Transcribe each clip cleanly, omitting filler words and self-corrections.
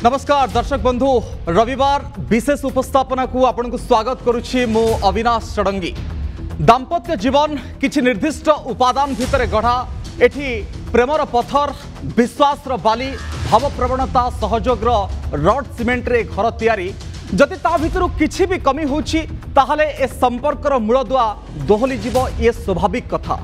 नमस्कार दर्शक बंधु रविवार विशेष उपस्थापना को आपन को स्वागत करुछि मु अविनाश चडंगी। दाम्पत्य जीवन किछि निर्दिष्ट उपादान भितर गढ़ा एठी प्रेमर पथर विश्वास बाली भाव प्रवणता सहयोग रड सीमेंट रे घर तैयारी जदि ता भितर किछि भी कमी होछि ताहले ए संपर्कर मूलदुआ दोहली जीव ये स्वाभाविक कथा।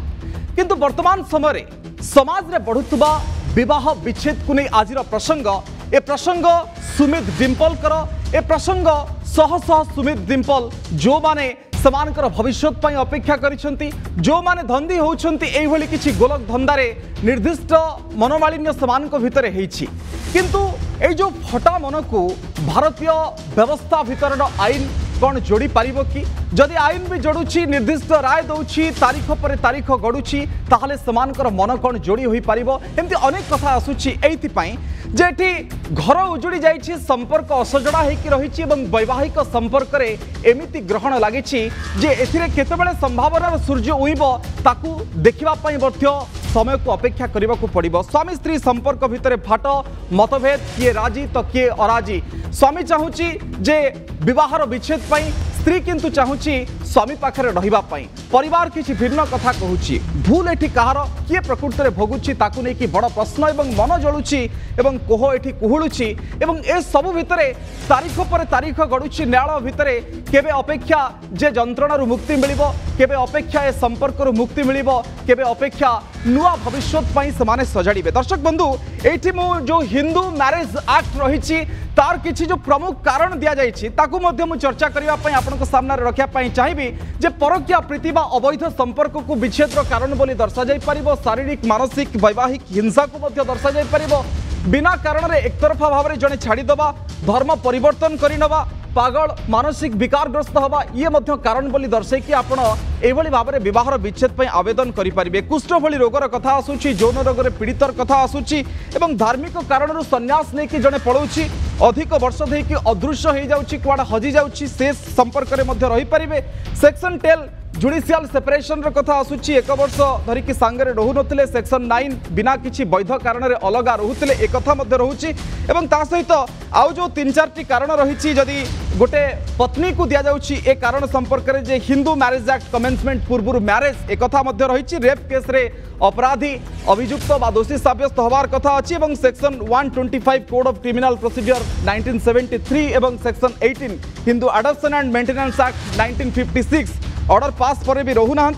किंतु वर्तमान समय समाज रे बढ़ुतबा विवाह विच्छेद को नहीं आजिर प्रसंग ए प्रसंग सुमित डिम्पल कर ए प्रसंग शह शह सुमित डिम्पल जो माने समानकर भविष्यत पई अपेक्षा करिसंती जो माने धंदी होउछंती एई भली किछि गोलक धंदारे निर्दिष्ट मनोमालिन्य समानक भितरे हेछि। किंतु ए जो फटा मन को भारतीय व्यवस्था भितर आईन कौन जोड़ी पारिबो कि जदि आईन भी जोड़ुछि निर्दिष्ट राय दउछि तारीख पर तारीख गडुछि ताहले समानकर मन कौन जोड़ी होई पारिबो एमती अनेक कथा आसुछि एथि पई जेठी घर उजुड़ी जाइछि संपर्क असजड़ा हेकि रहिछि एवं वैवाहिक संपर्क रे एमिति ग्रहण लागिछि जे एथिरे केतेबेले संभावनार सूर्य उइबो ताकू देखिबा पई मध्य समय को अपेक्षा करने को पड़ो। स्वामी स्त्री संपर्क भितर फाट मतभेद किए राजी तो किए अराजी स्वामी चाहूँगी जे विवाहर विच्छेद पाई स्त्री किंतु चाहूँगी स्वामी पाखरे रहिबा पाई परिवार किछि भिन्न कथा कहूची भूल एठी कहार किए प्रकृति में भोगुची ताकू नहीं कि बड़ प्रश्न एवं मन जलुची एवं कोह एठी कुहुलुची एवं ए सब भितरे तारीख पर तारीख गडुची न्यायालय भितरे केबे अपेक्षा जे जंत्रणारु मुक्ति मिलिबो केबे अपेक्षा ए संपर्करु मुक्ति मिलिबो केबे अपेक्षा नुआ भविष्यत पई समाने सजाड़िबे। दर्शक बंधु एठी मु जो हिंदू मैरिज एक्ट रहिछि तार किछि जो प्रमुख कारण दिया जाइछि ताकू मध्य मु चर्चा करिबा पई आपनको सामने रखिया पई चाहिबी जे परक्या प्रीति बा अवैध संपर्क को विच्छेद कारण बोली दर्शा जाई परिबो शारीरिक मानसिक वैवाहिक हिंसा को मध्य दर्शा जाई परिबो बिना कारण रे एकतरफा भाव रे जने छाड़ी दबा धर्म परिवर्तन करि नबा पागल मानसिक विकारग्रस्त हवा ये मध्य कारण बोली दर्शे कि आपण एभली भाव में विवाहर विच्छेद पर आवेदन करें। कुष्ठ भली रोगर कथा आसूची यौन रोग पीड़ितर कथा आसूची एवं धार्मिक कारण संन्यास नहीं कि जड़े पलाऊँगी अधिक वर्ष देकी अदृश्य हो जाऊँगी कुआड़े हजि जाऊँगी से संपर्क में रही पारे। सेक्शन 10 जुडिशियल सेपरेशन कथा आसूची एक वर्ष धरिकी सांगरे रहू नथिले सेक्शन 9 बिना किछि वैध कारण रे अलगा रहूतिले एक कथा मध्ये रहूची एवं ता सहित आउ जो 3-4टी कारण रहिछि जदि गोटे पत्नी को दिया जाउछि ए कारण संपर्क रे जे हिंदू मैरिज एक्ट कमेंसमेंट पूर्व मैरिज एक कथा मध्ये रहिछि रेप केस रे अपराधी अभियुक्त बा दोषी साब्यस्त होबार कथा अछि एवं section 125 code of criminal procedure 1973 एवं section 18 Hindu adoption and maintenance act 1956 order pass पर भी रहू ना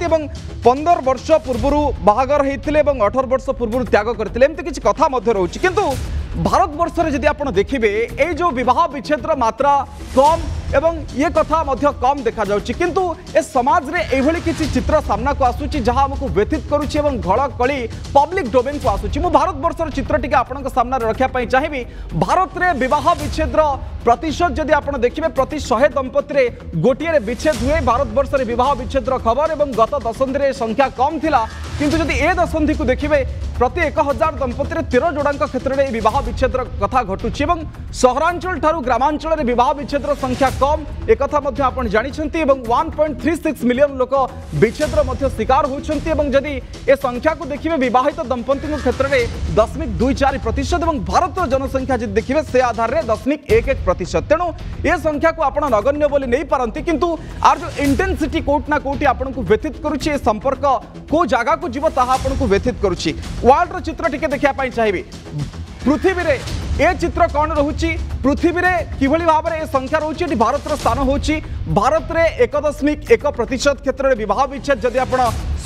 15 वर्ष पूर्व बाहागर होते 18 वर्ष पूर्व त्याग करते एमती किसी कथा रोचे। किंतु भारत वर्ष में जदि आप देखिए ये जो विवाह विच्छेद मात्रा कम एवं ये कथा कम देखा जाउछि किंतु ए समाज रे एभली किछि चित्र सामना को आसुछि जहां हमको व्यथित करूछि एवं घळ कळी पब्लिक डोमेन को आसुछि। मु भारत वर्षर चित्र टिके आपनक सामना रखिया पई चाहिबी। भारत रे विवाह विच्छेद प्रतिशत जदि आपण देखिबे प्रति 100 दंपति रे गोटिए रे विच्छेद हुए। भारत वर्ष रे विवाह विच्छेद खबर एवं गत दशंधि रे संख्या कम थिला किंतु जदि ए दशंधि को देखिबे प्रति 1000 दंपति रे 13 जोड़ांक क्षेत्र में विवाह विच्छेद कथा घटुछि एवं सहरांचल ठारू ग्रामांचल रे विवाह विच्छेद संख्या कम एक कथा मध्य आपण जानिछंती एवं 1.36 मिलियन लोक विच्छेद मध्य शिकार होउछंती एवं जदि ए संख्या को देखिबे विवाहित दंपति क्षेत्र में 0.24% एवं भारत जनसंख्या जदि देखिबे से आधार रे 0.11%। तेणु ए संख्या को आपण नगण्य बोली नहीं पारंती किंतु आर जो इंटेंसिटी कोट ना कोटी आपण को व्यथित करूछि ए संपर्क को जागा को जीव ताहा आपण को व्यथित करूछि। वर्ल्ड रो चित्र टिके देखिया पाई चाहिबी पृथ्वी रे ए चित्र कौन रोची पृथ्वी रे किभली भाव में संख्या रोची भारत स्थान होची भारत रे 1.1% क्षेत्र में विवाह विच्छेद जदि आप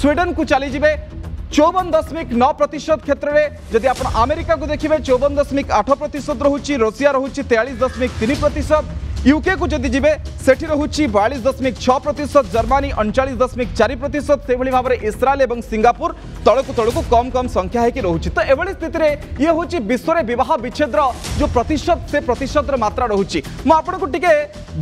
स्वीडन को चली जिबे 54.9% क्षेत्र में जदि आप अमेरिका को देखिए 54.8% रोची रशिया रोची 43.3% यूके को जदि जीवे सेठी रोची 42.6% जर्मनी 39.4% से भाव में इस्राएल और सिंगापुर तलकू कम कम संख्या है कि रोची। तो एभली स्थिति रे ये होची विश्व रे विवाह विच्छेद जो प्रतिशत से प्रतिशत मात्रा रोची। मु आपको टिके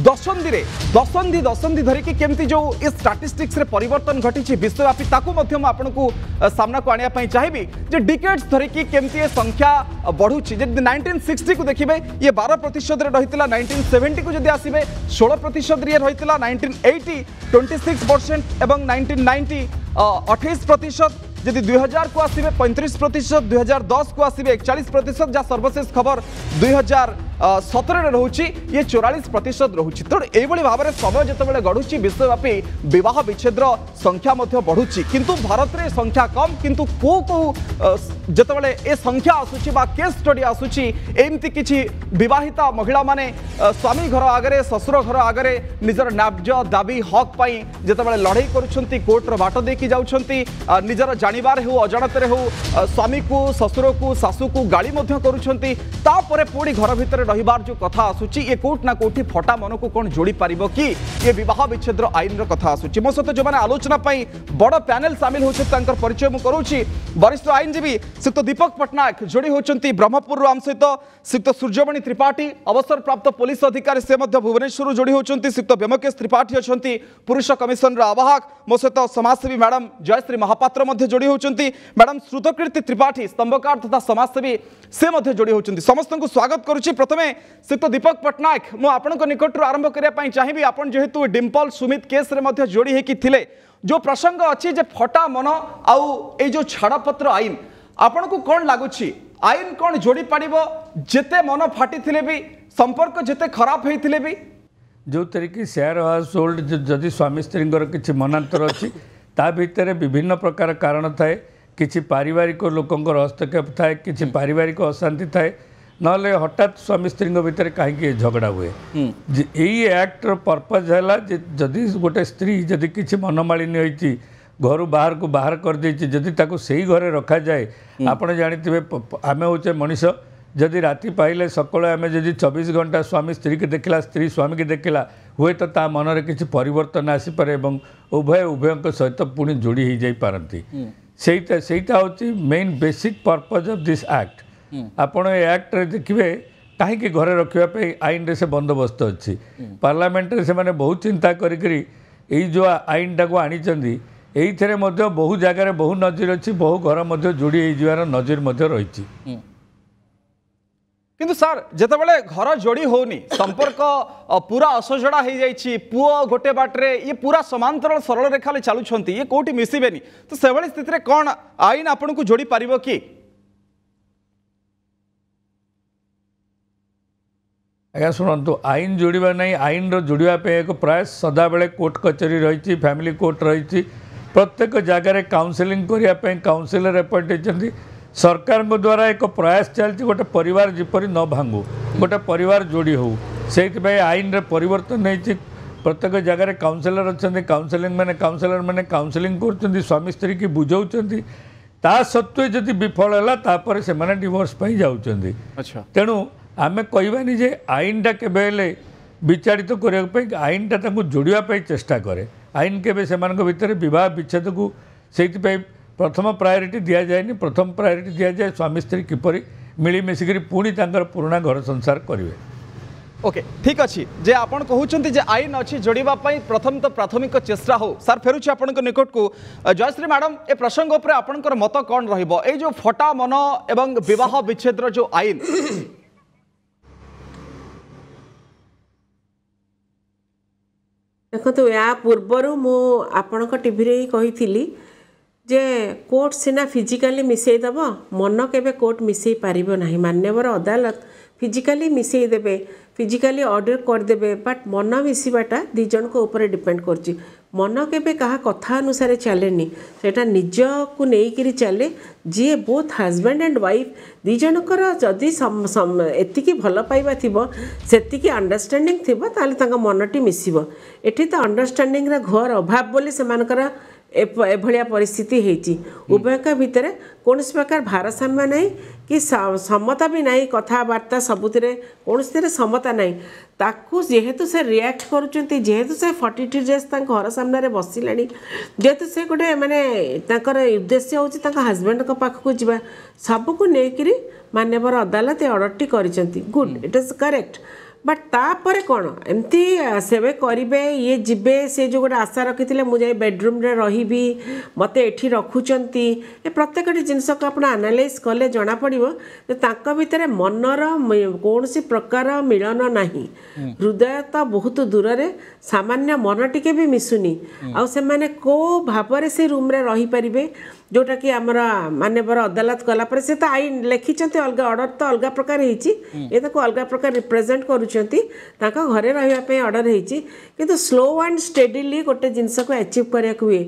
दशंधि धरिकी केमती जो इस स्टैटिस्टिक्स रे परिवर्तन घटी विश्वव्यापी ताकू मध्य आपको सामना को आनिया चाहिए जे डिकेड्स धरिकी केमती संख्या बढ़ुची। जब 1960 को देखिए ये 12% रही 1970 को जदि आसबे 16% रही 1980 26% एवं 1990 28% जदि 2000 को आसबे 35%, 2010 को आसबे 41%, जहाँ सर्वशेष खबर 17 रोचे ये 44% रोचे। तेणु यही भाव में समय जिते गढ़ुची विश्वव्यापी विवाह विच्छेद संख्या बढ़ुची किंतु भारत में संख्या कम किंतु को जिते ए संख्या आसूची केस स्टडी आसूची एमती किसी विवाहिता महिला माने स्वामी घर आगे ससुर घर आगे निजर न्याय दाबी हक पाई जिते लड़ाई करुँच कोर्टर बाट देकी जाउछंती निजर जानिबार हो अजाणत हो स्वामी को ससुर को सासू को गाड़ी करुछंती तापरे पुणी घर भितर रहिबार जो कथा आसूची ये कोर्ट ना कोठी फटा मन को कौन जोड़ी पारिबो कि ये विवाह विच्छेद आईन कथा आसूची। मो सहित जो मैंने आलोचना बड़ पैनल सामिल होकर परिचय मुझे करुँची वरिष्ठ आईनजीवी श्रीयुक्त दीपक पट्टनायक जोड़ी होती ब्रह्मपुर आम सहित श्रीयुक्त सूर्यमणि त्रिपाठी अवसर प्राप्त पुलिस अधिकारी से भुवनेश्वर जोड़ी होती श्रीयुक्त व्यमकेश त्रिपाठी अच्छा पुरुष कमिशन आवाहक मो सहित समाजसेवी मैडम जयश्री महापात्र जोड़ी होती मैडम श्रुतकीर्ति त्रिपाठी स्तंभकार तथा समाजसेवी से जोड़ी होती समस्त को स्वागत करुच्ची। प्रथमे श्रीयुक्त दीपक पट्टनायक मुझे निकटर आरंभ करने चाहिए आपन जेहेतु डिम्पल सुमित केस रे जोड़ी होती थिले जो प्रसंग अच्छी जे फटा मन आउ ए जो छाड़पत्र आईन आपन को कौन लगुच आईन कौन जोड़ी पाड़ो जेते मन फाटी थिले भी संपर्क जेते खराब होते भी जो तरीके शेयर हाउस होल्ड जदि स्वामी स्त्री किसी मनांतर अच्छी ता भितर विभिन्न प्रकार कारण थाए किसी पारिवारिक लोकंर हस्तक्षेप थाए किसी पारिवारिक अशांति थाए नले हठात स्वामी स्त्री भितर कहीं झगड़ा हुए यही एक्टर पर्पज है जदि गोटे स्त्री जदि किसी मनमालिनी होती घर बाहर को बाहर कर देती जदि ताको सही घरे रखा जाए आपड़ जानी आम होचे मनीष जदि राति पाइले सकाଳେ आम जदि 24 घंटा स्वामी स्त्री के देखला स्त्री स्वामी के देखला हुए तो ता मनरे किसी परिवर्तन आसीपे उभय उभयों सहित पुणी जोड़ी हो जाई पारती सेटा हूँ main basic purpose of this act आपण एक्ट रे देखिए कहीं घरे रखापी आईन रे से बंदोबस्त अच्छी पार्लियामेंट से माने बहुत चिंता करी जो आईन टाक आनी ये बहु जगार बहु नजर अच्छी बहु घर जोड़ी हो नजर रही किंतु सर जितेबाला घर जोड़ी होनी संपर्क पूरा असजड़ा हो जाइए पुओ गोटे बाटे ये पूरा समांतर सरल रेखा चलुंट ये कौटी मिसबेनी तो से स्थित में कौन आईन आपन को जोड़ी पारिबो कि आज्ञा शुणु आईन जोड़ा नहीं आईन जोड़ापी एक प्रयास सदा बेले कोर्ट कचेरी रही फैमिली कोर्ट रही प्रत्येक जगार काउनसिलिंग करने काउनसिलर अपॉइंट होती सरकार द्वारा एक प्रयास चलती गोटे परिवार जिपरि न भांगू गोटे परिवार जोड़ी हो से आईन रे परिवर्तन नहीं प्रत्येक जगार काउनसिलर अच्छा काउनसिलर मैंने काउनसिलिंग कर स्वामी स्त्री की बुझाऊँच ता सत्वे जदि विफल है से डिवोर्स पाई जाऊँच तेणु आम कहबानी जे आईनटा केबे विचारित करने आईनटा जोड़ापी चेष्टा करे आईन केबे सेमानक भितर विवाह विच्छेद को से प्रथम प्रायोरिटी दि जाए प्रथम प्रायोरिटी दि जाए स्वामी स्त्री किपरि मिलमिशिक पुणी पुराणा घर संसार करेंगे। ओके ठीक अच्छी जे आपन कहते जे आईन अच्छी जोड़ापी प्रथम तो प्राथमिक चेष्टा हो सर फेरुची आपण निकट को जयश्री मैडम ए प्रसंग उपर आपनकर मत कौन रहिबो ए जो फटा मन एवं विवाह विच्छेद जो आईन देखो या पूर्वर मु आपण टीवी रे कही जे कोर्ट सीना फिजिकाली मिसेदब मन के कोर्ट मिसई पारिबो नहीं मान्यवर अदालत फिजिकाली मिसई देबे फिजिकाली ऑर्डर करदे बट मन मिसवाटा दी जन को ऊपर डिपेंड करची मन के कहा कथा अनुसार चलेनी सेटा निज को लेकिन चले जी बोथ हजबैंड एंड वाइफ दी जनकर जदि एतिकी भल पाइबा थिबो सेतिकी अंडरस्टैंडिंग थिबो ताले तांका मनटी मिसिबो एठी तो अंडरस्टैंडिंग रा घर अभाव बोली सेमानकर एभलिया परिस्थिति होती उभय भितर कौन प्रकार भारसाम्य नहीं कि समता भी नहीं कथबार्ता सबुतिर कौन समता नहीं ताकू जेहेतु से रिएक्ट करुँच जेहेतु से 42 डेज घर सामने बसिला जेहेतु से गोटे माने उद्देश्य हूँ हजबैंड पाखक सबको लेकिन मान्यवर अदालत ऑर्डरटी कर good it is correct but तापर कौन एमती सेवे करेंगे ये जीवे से जो गोटे आशा रखी थे मुझे बेडरूम रे रही मत एठी रखुंट ये प्रत्येक जिनस को आप आनालाइज कले जना पड़ो भितर मनर कौन सी प्रकार मिलन नहीं हृदय तो बहुत दूर रे सामान्य मन टिके भी मिसुनी आउ से माने को भाव से रूम रे रही पारिबे जोटा कि आमर मानवर अदालत कलापर से तो आईन लिखिंट अलग ऑर्डर तो अलग प्रकार ये तो अलग प्रकार रिप्रेजेंट करुँच घरे रही ऑर्डर होती स्लो एंड स्टेडिली गोटे जिनस को अचीव करने हुए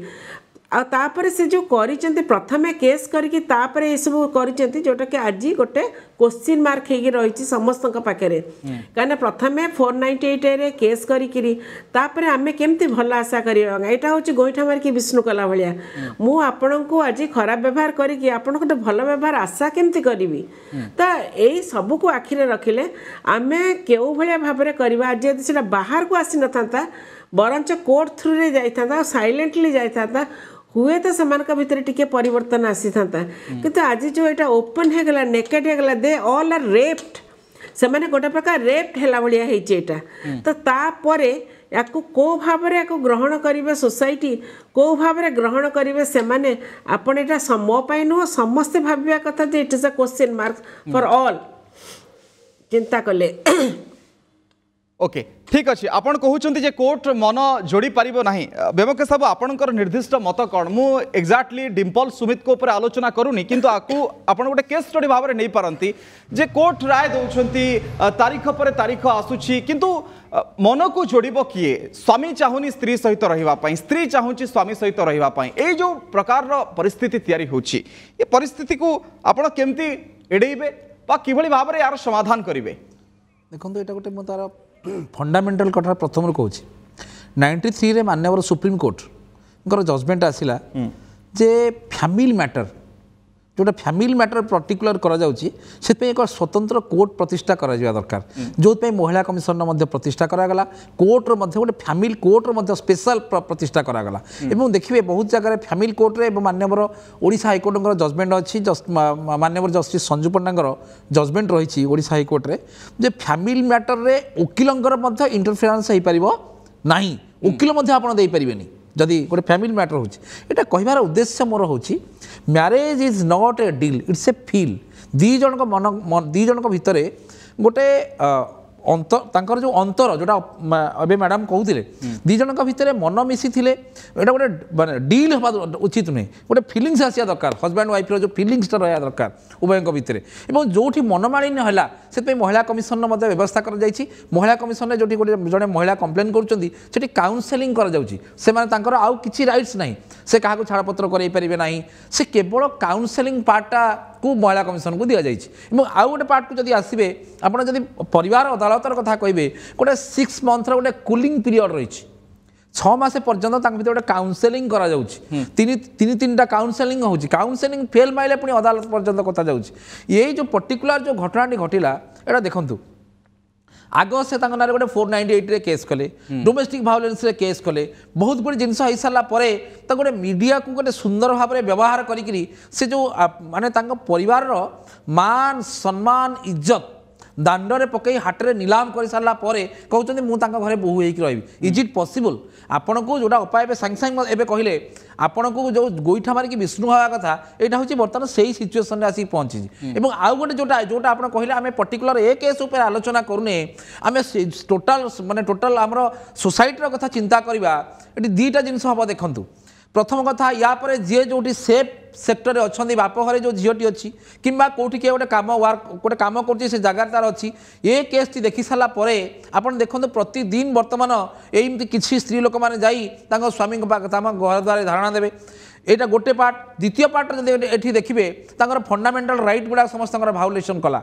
आपर से जो करिसेंती प्रथमे केस करके तापर ये सब करिसेंती जोटा कि आज गोटे क्वेश्चन मार्क हो रही समस्त पाखे कहीं प्रथमे 498 रे केस करी तापर आमे केमती भल आशा करिया एटा होची गोइठा मारकी विष्णु कला भलिया मु आपन को आज खराब व्यवहार करके आपन को भल व्यवहार आशा केमती करी तो यही सब को आखिरे रखिले आमे केउ भलिया भाबरे करबा आज यदि सेटा बाहर को आसी न था बरंच कोर्ट थ्रू रे जाइथा साइलेंटली जाइथा हुए तो से भितर टिके परिवर्तन आसी था किंतु आज जो यहाँ ओपन हो गला नेकेड हो गला दे ऑल आर रेप्ड से माने गोटे प्रकार रेप्ड है भाया होता तो तापर या को भाव में या ग्रहण करेंगे सोसाइटी को भाव में ग्रहण करेंगे से माने आपण यहाँ मो नुह समस्ते भाविया कथा it is a question mark for all चिंता कले ओके ठीक अच्छे आपन कहते जे कोर्ट मन जोड़ी पारिबो नाही बेमके साहब आपनकर निर्दिष्ट मत कौन मु एक्जाक्टली डिम्पल सुमित को ऊपर आलोचना करूनी किंतु आकु आपन गोटे केस स्टडी भाव में नहीं पारंती जे कोर्ट राय दउछंती तारीख पर तारीख आसुची किंतु मन को जोड़िबो किए स्वामी चाहुनी स्त्री सहित रहिबा पई स्त्री चाहुची स्वामी सहित रहिबा पई ए जो प्रकार परिस्थिति तैयारी होची ये परिस्थिति को आपन केमती एडेइबे बा किभली भाव में यार समाधान करिवे देखो एटा गोटे मो तार फंडामेंटल कथा प्रथम कहूँ 93 रे माननीय सुप्रीम कोर्ट जजमेंट आसला जे फैमिली मैटर जोटा फैमिली मैटर पर्टिकुलर करा जाउची से एक स्वतंत्र कोर्ट प्रतिष्ठा करा जिया दरकार जो महिला कमिशन प्रतिष्ठा करागला कोर्टर गोटे फैमिली कोर्टर स्पेशल प्रतिष्ठा करागला एवं देखिए बहुत जगह फैमिली कोर्ट रे माननीय ओडिशा हाईकोर्ट जजमेंट अच्छी माननीय जस्टिस संजू पंडा जजमेंट रही ओडिशा हाईकोर्ट रे जे फैमिली मैटर रे वकिलंकर इंटरफेरेंस हो पारिबो नाही वकिल आपण दे परिबेनी जदि गोटे फैमिली मैटर होता कहबार उद्देश्य मोर होची marriage is not a deal it's a feel दी जन मन दी जन भितर गोटे अंतर जो अंतर जोटा अबे मैडम कहते दी जन भितर मन मिसी थे यहाँ गोटे माने डील हवा उचित नुहे गोटे फिलिंग्स आसा दरकार हजबैंड वाइफ जो फिलिंग्स रहा दरकार उभय भितर और जो मनमालिन्य है से महिला कमिशन व्यवस्था कर महिला कमिशन जो गोटे जड़े महिला कंप्लेन कर काउनसेलिंग कर आउ किसी राइट्स ना से क्या छाड़पत्र कर ना से केवल काउनसेलिंग पार्टा को महिला कमिशन को दि जाए आउ गोटे पार्ट को जब आसवे आपड़ जब परिवार अदालतर कथा कहे गोटे 6 मंथर गोटे कूलिंग पीरियड रही 6 मास पर्यंत भर गोटे काउनसेलिंग करा तीन काउनसेलिंग होची काउनसेलिंग फेल माइले पुणी अदालत पर्यंत कथा जाउची यही जो पर्टिकुलर जो घटनाटी घटिला एटा देखंतु आग से गोटे 498 रे केस कले डोमेस्टिक भायोलेंस रे केस कले बहुत गुड जिनस हो सारा गोटे मीडिया को गोटे सुंदर भाव में व्यवहार करी से जो माने परिवार मान सम्मान इज्जत दांडे पकई हाटे नीलाम कर सारा कहते मुझे घरे बोहू हो रही इज इट पॉसिबल आपण को जोटा उपाय सांगे सांगे कहले आपण को जो गोईठा मारिक विष्णु हवा कथा यहाँ हूँ बर्तमान से ही सिचुएसन आसिक पहुँची आउ गोटे जोटा जोटा आप कहले आम पर्टिकुलर ए केस उपर आलोचना करूने आम टोटाल माने टोटाल आम सोसाइटी कथा चिंता करवा ये दीटा जिन हम देखूँ प्रथम कथा या पर जी जो सेफ सेक्टर अच्छा बाप घरे जो झीटी अच्छी कि कौटी किए गोटे कम वर्क गोटे कम कर जगार तार अच्छी ये केस टी देखी सारापर आप देखो प्रतिदिन बर्तमान यही किसी स्त्री लोक मैंने जा स्वामी घर द्वारा धारणा देवे यहाँ गोटे पार्ट द्वितीय पार्ट ये देखिए फंडामेंटल राइट गुड़ा समस्त भायोलेसन कला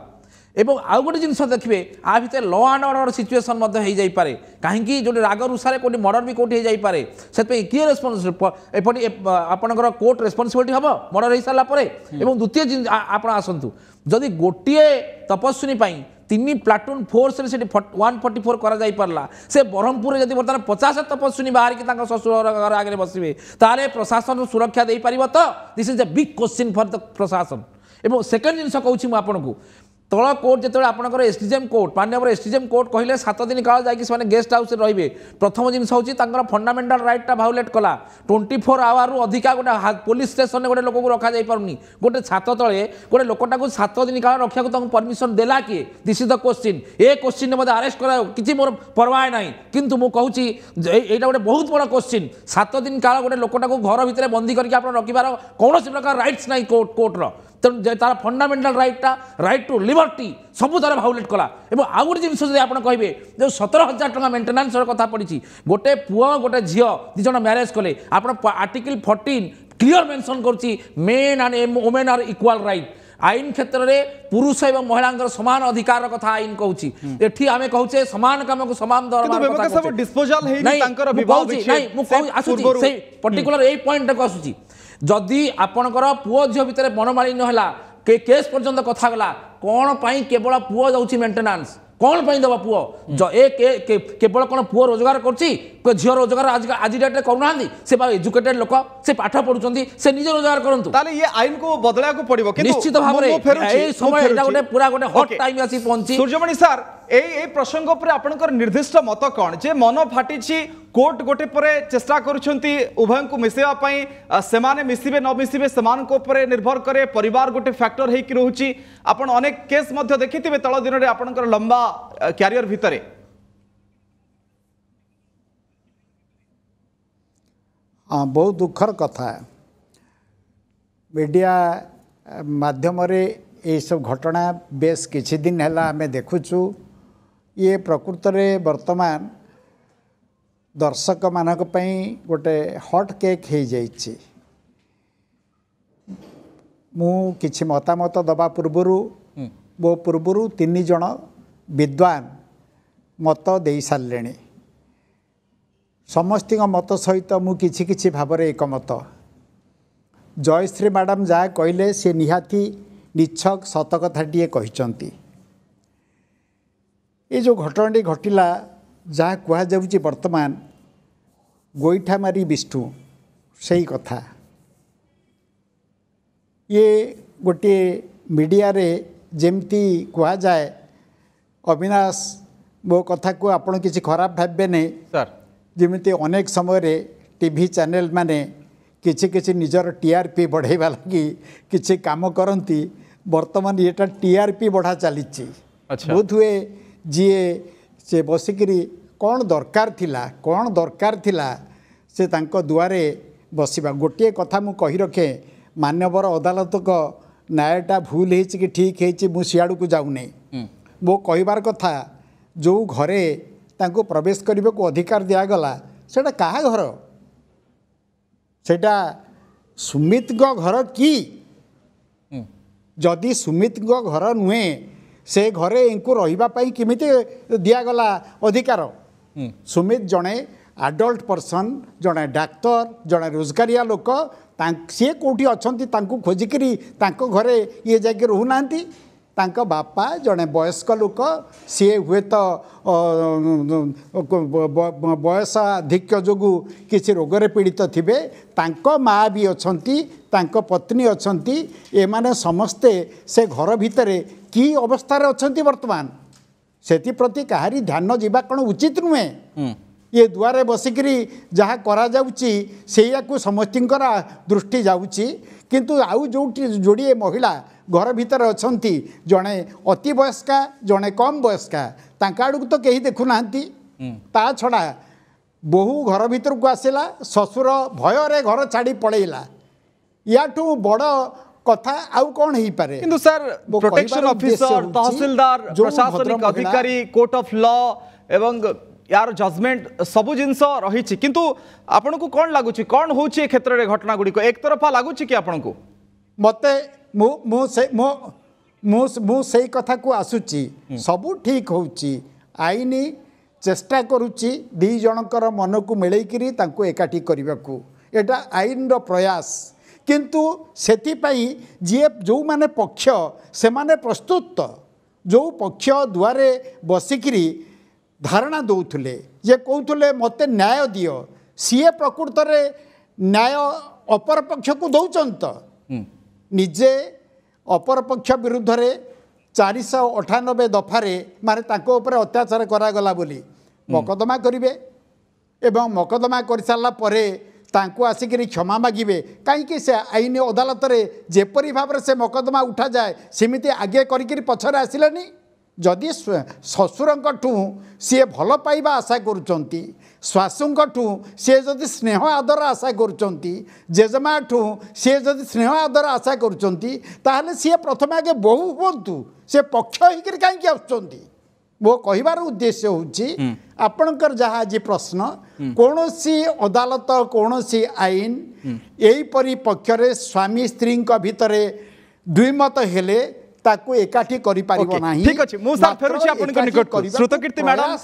एवं आउ गोटे जिन देखिए आ भितर लॉ एंड ऑर्डर सिचुएसन हो जापे कहीं जो राग रुषार कौटी मर्डर भी कौटी हो जापे से किए रेस्पन्सिबिलिटी आपंकर कोर्ट रेस्पन्सिबिलिटी हम मर्डर हो सारापर और द्वितीय आप आसतु जदि गोटे तपस्विनी 3 प्लाटून फोर्स 144 कर पारला से ब्रह्मपुर जब बर्तमान 50 तपस्विनी बाहर की ससुर घर आगे बसवे ताले प्रशासन सुरक्षा दे पार तो this is a big question for the प्रशासन एवं सेकेंड जिन कहूँ आपन को तल कोर्ट जो आपंकर एसडीजेएम कोर्ट माननीय एसडीजेएम कोर्ट कहले 7 दिन काल जाकि गेस्ट हाउस रे प्रथम जिन हूँ फंडामेंटाल राइटा भायोलेट कला 24 आवर रु अधिका गोटे पुलिस स्टेशन गोटे लोक को रखा पारनी गोटे छात तले गोटे लोकटा को 7 दिन काल रखा परमिशन देला किए this is the question A question मत अरेस्ट करा कि मोर परवाह ना किंतु मु कहूँ यहाँ गोटे बहुत बड़ा क्वेश्चन 7 दिन काल गोटे लोकटा को घर भितर बंदी करके रखिबार कौन प्रकार राइट्स ना कोर्टर तेणु तार फंडामेंटाल राइट टू लिबर्टी सबू तार भायोलेट कला और आउ गोटे जिन आप कहे जो 17,000 टका मेन्टेनान्स कथा पड़ी गोटे पुआ गोटे झील दिज मैरेज कले आप आर्टिकल 14 क्लियर मेंशन करुच्ची men and women are equal right आईन क्षेत्र में पुरुष और महिला समान अधिकार कथा आईन कहूँ एठी आमे कहूचे समान काम को समान दरमार डिस्पोजल पर्टिकुलर यही पॉइंट को आसूची जदि आपणकर पुओ झील भितर मनमालिन्य है केस पर्यंत कथा गला कौन पाई केवल पुओ जाऊँगी मेन्टेनान्स कौन पाई दबा पुओ केवल कौन पुओ रोजगार करछि झील रोजगार आज डेट में करूना से एजुकेटेड लोक से पाठ पढ़ुं से निजे रोजगार करंतु ताले ये आईन को बदला को पड़िबो निश्चित भाव में समय एटा गोटे पूरा गोटे हॉट टाइम आसी पहुंची सूर्यमणि सर ए प्रसंग पर आपनकर निर्दिष्ट मत कौन जे मन फाटी कोर्ट गोटे परे चेष्टा करुछंती उभय को मिसेवा पई सेमाने मिसिबे न मिसिबे समान को परे निर्भर करे परिवार गोटे फैक्टर हेकि रहउची आपण अनेक केस मध्य देखिथिबे तळ दिन रे आपनकर लंबा कैरियर भितरे हाँ बहुत दुखर कथा मीडिया माध्यम ये सब घटना बेस किछि दिन है आम देखुचु ये प्रकृत में वर्तमान दर्शक मानक पई गोटे हॉट केक हो जाइछि मु किछि मतामत दबा पूर्वरु मो पूर्वरु 3 जण विद्वान मत दे सारे समस्त मत सहित मु किछि किछि भाव एकमत जयश्री मैडम जहाँ कहले से निहाती निछक सत कथाटे कहते ये जो घटनाटी घटिला जहाँ कहुच्छी वर्तमान गोईठा मारी विष्णु से कथा ये गोटे मीडिया रे जेमती कह जाए अविनाश मो कथा को आपण किसी खराब भावे नहीं सर जमी अनेक समय टीवी चैनल माने किछि किछि निजर टीआरपी बढ़ाइबा लगी किछि काम करती वर्तमान ये टीआरपी बढ़ा चली बोध हुए जी से बसिकी कौन दरकार थिला से तांको दुआरे बसिबा गोटे कथा मु कही रखे मान्यवर अदालत को न्यायटा भूल है कि ठीक है मु सियाड़ को जाऊनी मो कहबार कथा जो घरे तांको प्रवेश करने को अधिकार दिगला सेटा कहा घर सेटा सुमित घर कि जदि सुमित घर नुहे से घरे इनको रही किमिति दिगला अधिकार सुमित जड़े एडल्ट पर्सन जड़े डाक्तर जड़े रोजगारिया लोक सी कौटी अच्छा खोजिकी घरे ये जाके रोना बापा जड़े वयस्क लोक सी हुए तो बयस आधिक्य जो किसी रोगरे पीड़ित थे माँ भी अच्छा पत्नी अच्छा एमाने समस्ते से घर भितर कि अवस्था अच्छा वर्तमान से प्रति कहारी ध्यान जावा कौन उचित नुहे ये दुआरे बसिकी जहाँ करा को समस्त दृष्टि जाऊँगी किंतु आउ जो जोड़े महिला घर भितर अच्छा जड़े अति वयस्का जड़े कम वयस्का आड़क तो कहीं देखुना ता छड़ा बहु घर भीतर को आसला ससुर भय घर छाड़ी पड़ेला याठू बड़ कथा आउ कौन हो पारे किंतु सर प्रोटेक्शन ऑफिसर तहसीलदार प्रशासनिक अधिकारी कोर्ट ऑफ लॉ एवं यार जजमेंट सबु जिनस रही किंतु आपन को कौन लगुच कौन हो क्षेत्र में घटना गुड़ी को एक तरफा लगुच कि आपन को मते मु से कथा को आसुची सबू ठीक होची आईन चेष्टा करुच्ची दी जनकर मन को मिलैकरी तांको एकाठी करने को एटा आईन रो प्रयास किंतु सेतिपाई जी जो माने पक्ष से माने प्रस्तुत जो पक्ष दुआरे बसिकी धारणा दौले जे कहते मते न्याय दियो सीए प्रकृत में न्याय अपर पक्ष को दौरान तो निजे अपर पक्ष विरुद्ध रे 498 दफारे माने तांको ऊपर अत्याचार करागला बोली मकदमा करिवे एवं मकदमा कर सारा परे तांको आसिक क्षमा मागिबे कहीं से आईन अदालत रे जेपरी भाव से मकदमा उठा जाए सेमिति आगे करिक पछरे आसिलानी जदि शशुरठू सी भल पाइबा आशा करुँच स्वाशुठू सी जदि स्नेह आदर आशा करुँच जेजेमाठू सी जदि स्नेह आदर आशा करुँच सी प्रथम आगे बहु हूँ से पक्ष होकर कहीं आसुँच मो कहबार उद्देश्य हूँ आपणकर जहाँ आज प्रश्न कौन सी अदालत कौन सी आईन यहीपरी पक्षरे स्वामी स्त्री भितर दुईमत हेले ताकू एकाठी करि पारिबो नाही। ठीक अछि मु सर फेरुछि आपन को निकट को श्रुतकीर्ति मैडम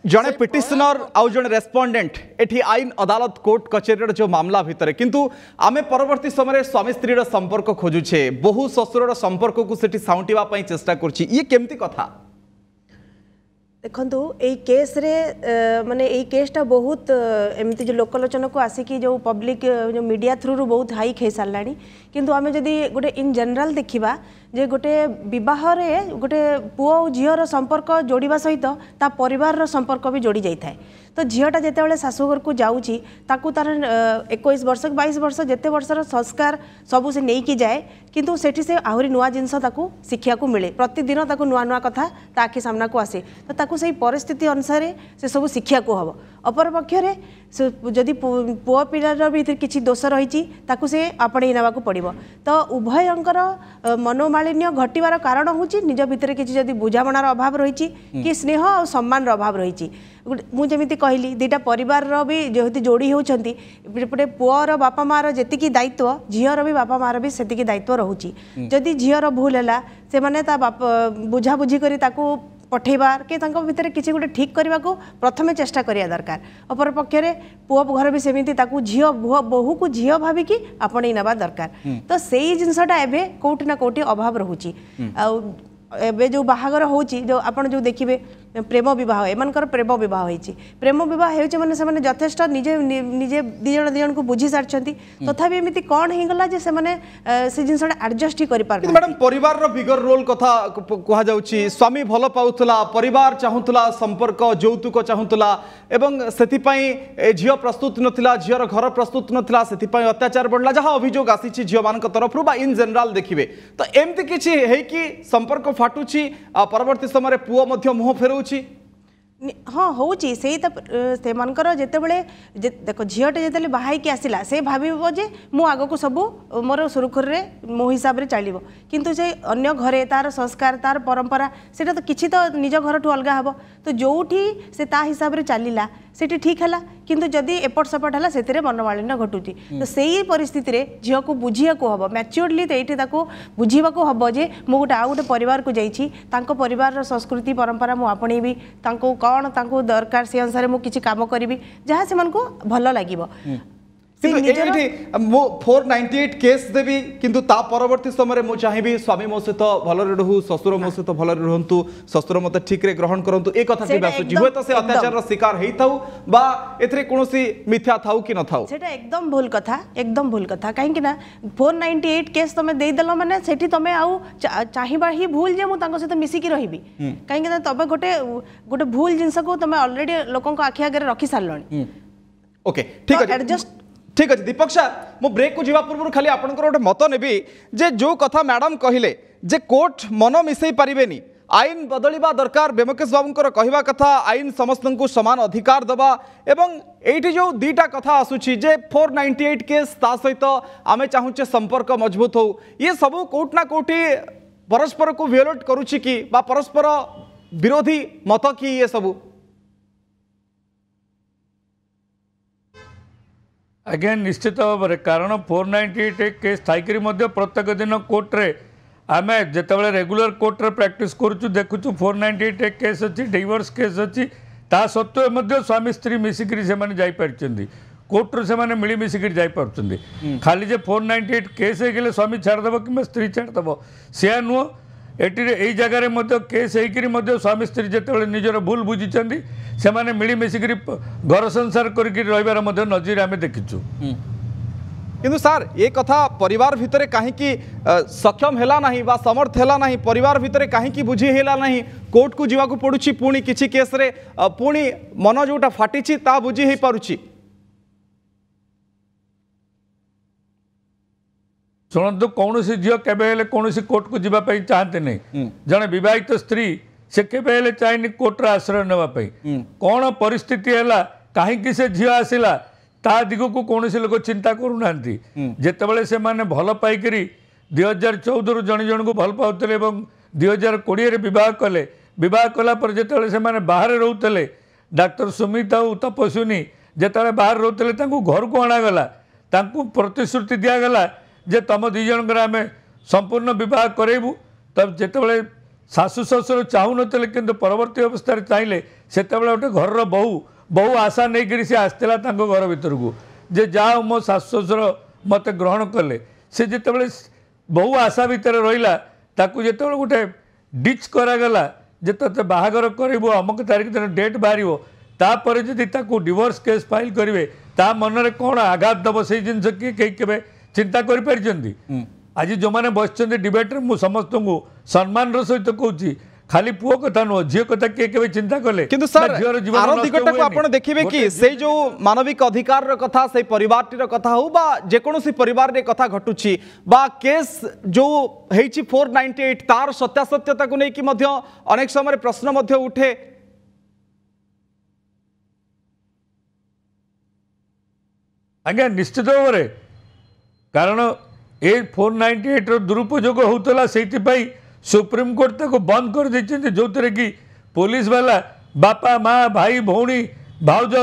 जणे पिटिशनर आउ जणे रेस्पोंडेंट एठी आईन अदालत कोर्ट कचेरी जो मामला भितर किंतु आमे परवर्ती समय स्वामी स्त्री रो संपर्क खोजुछे बहु ससुर रो संपर्क को सेठी साउंटिबा पई चेष्टा करछि ये केमती कथा देखु यही केस रे माने यही केसटा बहुत एमती जो लोकलोचन को आसिकी जो पब्लिक जो मीडिया थ्रू रू बहुत हाइक हो सारा किंतु आमे जदि गोटे इन जनरल देखिबा जे गोटे विवाह रे गोटे पुओ और झीर संपर्क जोड़िबा सहित ता परिवार रो संपर्क भी जोड़ी जाई थाए तो झीटा जिते शाशुघर को जाऊँगी ताकू तार 21 वर्ष 22 वर्ष जिते वर्षर संस्कार सबू से नहीं की जाए किंतु सेठी से आहरी नुआ जिनस ताकू शिक्षा को मिले प्रतिदिन ताकू नुआ नुआ कथा ता आखि सामना को आसे तो ताकू सही परिस्थिति अनुसार से सब शिक्षा को हम अपर पक्षरे जदि पुओ पिलार भीतर किसी दोष रही ताकू से आपणे नेबाक पड़ो तो उभयंकर मनोमालिन्य घटवार कारण हूँ निज भितर किसी जदि बुझामणार अभाव रही कि स्नेह और सम्मान अभाव रही मुझे कहली दुईटा परिवार भी जेहेतु जोड़ी होती पुओर बापा मार जी दायित्व झीर भी बापा मार भी से दायित्व रोचे जदि झीर भूल है से मैंने बुझाबुझी कर पठेबार कि भितर किसी गोटे ठीक करने को प्रथमे चेष्टा करिया दरकार अपर पक्षरे पुओ घर भी सेमती झील बहु को झील भाविकी आपणे नेबा दरकार तो सेई जिनसटा एबे कोठी ना कोठी अभाव रोचे एबे जो बाहागर होची जो आपण जो देखिबे प्रेम विवाह एमानकर प्रेम विवाह होईची प्रेम विवाह होईची माने से माने यथेष्ट निजे निजे दिजण को बुझी सारछंती तथापि एमिति कोन हेगला जे से माने से जिनसटा एडजस्ट ही करि पार मैडम परिवार रो बिगर रोल कथा कहा जाउची स्वामी भलो पाउतला परिवार चाहुतला संपर्क जौतुक चाहुतला एवं सेति पई झियो प्रस्तुत नथिला झियर घर प्रस्तुत नथिला सेति पई अत्याचार बढ़ला जहा अभियोग आसीची झियो मान तरफ बा इन जनरल देखिबे तो एमति किछि हे कि संपर्क फाटुची परवर्ती समय पुओ मध्य मुह फेरुची हाँ हूँ से देख झीटे जो बाहर की आसला से भाव जे मु आग को सब मोर सुरुखुरी मो हिसाब से चलो किंतु से अन्य घरे तार संस्कार तार परंपरा से तो किसी तो निज घर ठू अलग हम तो जोठी से ता हिसाब से चलला से ठीक है किंतु जदि एपट सेपट है से मनोमालिन्य घटुची तो सही परिस्थिति रे झील को बुझिया को हम मैच्योरली तो ये बुझा को हम जे मु गोटे आउ गोटे परिवार को जाइए परिवार संस्कृति परंपरा मु आपणेबी कौन तांको दरकार से अनुसार मु किछि काम करिवि जहाँ से मन को भल लागिवो मो 498 केस देवी किंतु ता परवर्ती समय मु चाहिबी स्वामी मो सहित भल रहू ससुर मो सहित भल रहंतु ससुर मते ठीक रे ग्रहण करंतु ए कथा के आसु जीव तो से अत्याचार रो शिकार हेई थाउ बा एथरे कोनोसी मिथ्या थाउ कि न थाउ सेटा एकदम भूल कथा काहे कि ना 498 केस तमे देई देलो माने सेठी तमे आउ चाहिबा ही भूल जे मु तांको सहित मिसी की रहिबी काहे कि ना तबे गोटे भूल जिंस को तमे ऑलरेडी लोकन को आखि आगे रखी सारलणी ओके ठीक है एडजस्ट ठीक अच्छे दीपक सर मो ब्रेक को जीवा पूर्व खाली आपनकर गोटे मत नेबी जे जो कथा मैडम कहले जे कोर्ट मन मिसई पारिबेनी आईन बदलिबा दरकार बेमकेश बाबूंकर कहवा कथा आईन समस्त को समान अधिकार दबा एवं एठी जो दीटा कथा आसुची जे 498 केस ता सहित आमे चाहूचे संपर्क मजबूत हो ये सब कोर्ट ना कोठी परस्पर को वियोलेट करूची कि बा परस्पर विरोधी मत कि ये सब आज्ञा निश्चित भाव में कारण 498 केस थी प्रत्येक दिन कोर्टे आम जिते रेगुलर कोर्टे प्रैक्टिस करुचु देखुचु 498 केस अच्छी डिवोर्स केस अच्छी ता सत्वे स्वामी स्त्री मिसिक से कोर्टर से मिलमिशिक जापी खाली जे 498 केस हो स्वामी छाड़देव कि स्त्री छाड़देव सी नुह यही जगार केस होकर स्वामी स्त्री जिते निजर भूल बुझी से मिलमिशिक घर संसार कर नजीर आम देखीचु किंतु सार ये कथा परिवार भितर कहीं सक्षम है ना बा समर्थ है ना परिवार भितर कहीं बुझी है ना कोर्ट को जीवा पड़ुछि पुणी किछि केस रे पुणी मन जोटा फाटिछि ता बुझी हो पारुछि। शुणु कौन झील के कौन कोर्ट को जीवाई चाहते नहीं जड़े बहित स्त्री से केवे चाहे कोर्टर आश्रय नापी कौन परिस्थिति है कहीं से झील आसला ता दिग को कौन लोक चिंता करूना जितेबाला से माने भल पाइक 2014 जन जन को भल पाते 2020 बह कले बह कलापर जो से बाहर रोते डाक्टर सुमित और तपस्विनी जिते बाहर रोते घर को अणागला प्रतिश्रुति दिगला जे तुम दी जन आम संपूर्ण बह करेबू तब जितेबाला शाशु शशुर चाहू नथिले किंतु परवर्ती अवस्था चाहिए से गोटे घर बहु आशा नहीं करी से आसला घर भीतर को जे जाओ मो शाशु शशुर मत ग्रहण कले से जितेबाला बहु आशा भितर रहा ताकू जिते गोटे डिच करागला जे ते बाहागर करू अमुक तारीख दिन डेट बाहर तापर जदि डिवोर्स केस फाइल करेंगे ता मन में कौन आघात दब से जिन के चिंता कर आज जो मैंने बस डिबेट मु समस्त को सम्मान सहित कहूँ खाली पुओ कथा नुह झील कथा किए चिंता कले किंतु सर आरो दिगटा को आपण देखिबे कि से जो मानविक अधिकार रो कथा से परिवारटीर कथा हो बा जेकोसी परिवार रे कथा घटुची बा केस जो हेची 498 तार सत्यासत्यता को नहीं कि मध्य अनेक समय प्रश्न मध्य उठे। आज्ञा निश्चित भाव में कारण ए 498 रो दुरुपयोग होतला सेति सुप्रीम कोर्ट तक बंद कर देते जो थे कि पुलिस वाला बापा माँ भाई भौणी भाउज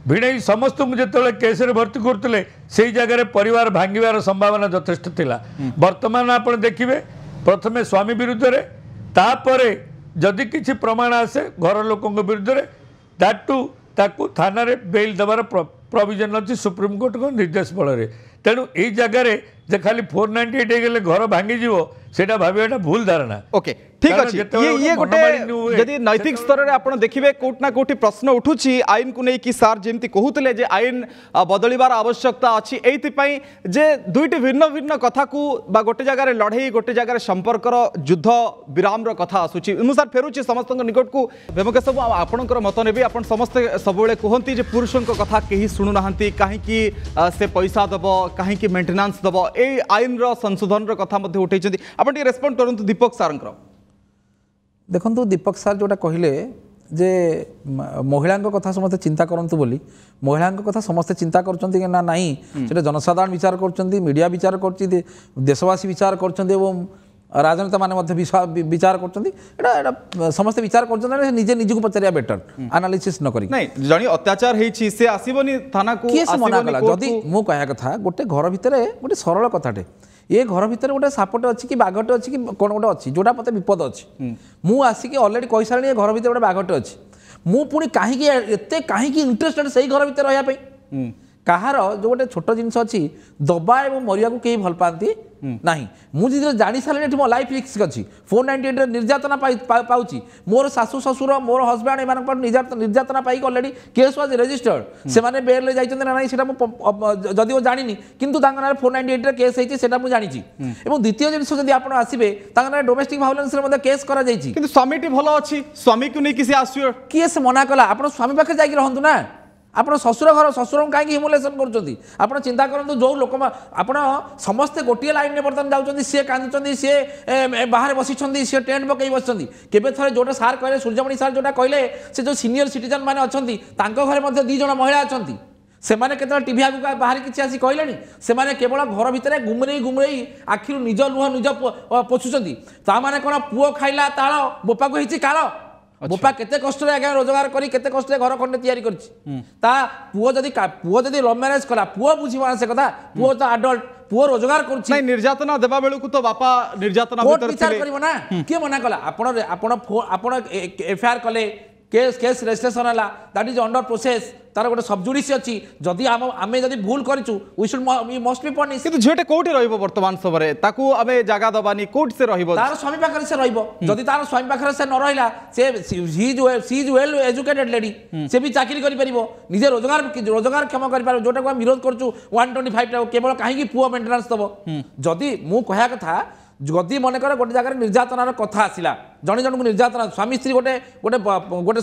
भिड़ई समस्त जो केस भर्ती करते से जगह परिवार भांगार संभावना यथेष्ट थिला। वर्तमान आप देखिए प्रथमे स्वामी विरुद्ध रे तापर जदि किसी प्रमाण आसे घर लोकों विरुद्ध रे टू ताकू थाना रे बेल देवार प्रोविजन अच्छी सुप्रीम कोर्ट को निर्देश बल तेणु यही जगह जे खाली 498 गले घर भांगी सेटा भाविया भूल धारणा। ओके ठीक अच्छे ये गोटे यदि नैतिक स्तर में आप देखिए कोट ना कोटी प्रश्न उठुची आईन को लेकिन सार जमी कहते जे आईन बदलिबार आवश्यकता अच्छी एइथिपाई जे दुईटी भिन्न भिन्न कथा को बा गोटे जगह लड़ई गोटे जगह संपर्कर युद्ध विराम कथा आसूची मु सार फेरुची समस्त निकट को बेमकेश बाबू आपणकर मत नेबी आपण समस्ते सबुबले कहती जे पुरुषों कथा कहीं शुणुना कहीं से पैसा दब कहीं मेंटेनेंस दब ए आईन संशोधन कथा उठे आप रेस्पॉन्ड करूँ दीपक सार देखो दीपक सार जोटा कहले जे महिला कथा समस्त चिंता करंतु बोली महिला कथा समस्त चिंता करचंती ना नहीं सेटा जनसाधारण विचार करचंती मीडिया विचार करची देशवासी विचार करचंती एवं राजनेता माने विचार करचंती समस्त विचार करचंती निजे निजको पचारिया बेटर एनालिसिस न करी नहीं जणी अत्याचार हेछि से आसीबनी थाना को आसीबनी जदी मु कहया कथा गोटे घर भितरे गोटे सरल कथाटे ये घर भितर गोटे सापटे अच्छी कि बाघटे अच्छी कि कौन गोटे अच्छी जोटा मत विपद अच्छी मु आसिक अलरेडी कही सारे घर भितर गोटे बाघटे अच्छी मु पुणी कहीं एते कहीं इंटरेस्टेड से घर भितर रहा कहार जो गोटे छोट जिनस अच्छी दबा और मरिया को कहीं भल पाती ना मुझे जानी सारे मो लाइफ रिस्क अच्छी 498 निर्यातना पाऊँगी मोर शाशु शशुर मोर हजबैंड एम निर्यातना पाई अलरेडी केस वाज रेजिस्टर्ड से मैंने बेल जाइए ना ना जदि जानी किंतु 498 केस होती जानी द्वितीय जिन जब आप आसवे डोमेस्टिक भायोलेंस केस कर स्वामी भल अच्छी स्वामी को नहीं आसो किए से मना कला आप स्वामी पाखे जाकि रहतु ना आप ससुर घर ससुर कहीं ह्यूमुलेसन कर चिंता करूँ जो लोक आप समस्ते गोटे लाइन में बर्तमान जाऊँच सी कांदुंच सी बाहर बसी सी टेंट पकई बस केवे थे जोटा सार कहले सूर्यमणि सार जोटा कहले से जो सीनियर सिटीजन मैंने अच्छा घरे दीज महिला अच्छा से मैंने केतला टीवी आगे बाहर किसी आसी कहले से केवल घर भितर घुमरई आखिर निज लुह निज पोषुंट ताने कौन पुओ खाइला ताल बोपा को होती काल बोपा केते कष्ट आज्ञा रोजगार करी केते कष्ट घर खंडे तैयारी करछि पुओ जदि लव मैरेज कला पुओ बुझिबा से कथा पुओ तो अडल्ट पुओ रोजगार करछि नहीं निर्यातना देबा बेलु को तो बापा निर्यातना भीतर विचार करबो ना के मना कला आपण एफआईआर कले केस रेजिस्ट्रेशन है दैट इज अंडर प्रोसेस तार गोटे सबजुडिस अच्छी जदि आम जदि भूल करूँ we should must be punish किंतु झीटे कोठी रहइबो वर्तमान समय ताकू आमे जागा दबानी कोठी से रहइबो तार स्वामी पाखरे से रहइबो जदि तार स्वामी पाखरे से न रहिला से सी इज वेल एजुकेटेड लेडी से भी चाकरी करि परिबो निजे रोजगार क्षम करि पारो जोटा को विरोध करछु 125 टा केवल काहे कि पुओ मेंटेनेंस दबो जदि मु कहया कथा जदि मनकर गोटे जगह निर्यातनार कथा आसला जड़े जन को निर्यातना स्वामी स्त्री गोटे गोटे गोटे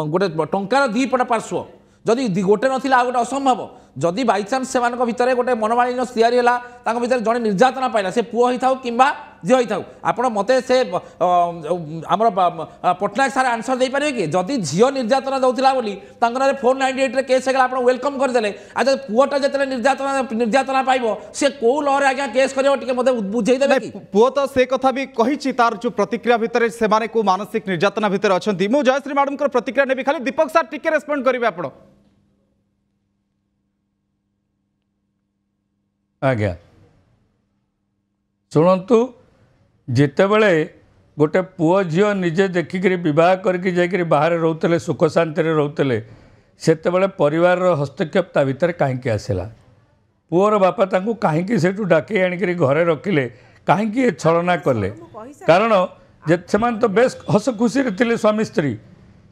गोटे टंकार दीपट पार्श्व जदि गोटे नाला गोटे असंभव जदि बाई चान्स से भितर गोटे मनमालिन्य तैयारी है भितर जड़े निर्यातना पाइला से पुओ होता कि झी होता आपड़ मत से आमर पट्टनायक सारे आंसर दे पारे कि जदि झील निर्यातना दौला बोली 498 केस है आप वेलकम करदे आज पुओटा जो निर्यातना पाइब से कौ लहर आज्ञा केस कर बुझेदेवे कि पुओ तो से कथा भी कही तार जो प्रतिक्रिया भितर से मानसिक निर्यातना भितर अच्छा मु जयश्री मैडम प्रतिक्रिया नेबी खाली दीपक सार टिके रेस्पॉन्ड करेंगे आप आज्ञा शुणु जितेबले गोटे पुओ झील निजे देखिक बह करके बाहर रोते सुख शांति रोते से परिवार हस्तक्षेप ता भीतर कहीं आसला पुओर बापा तांको कहीं से डाके आणिक घरे रखिले कहीं छलना कले कारण से तो बेस हस खुशी थे स्वामी स्त्री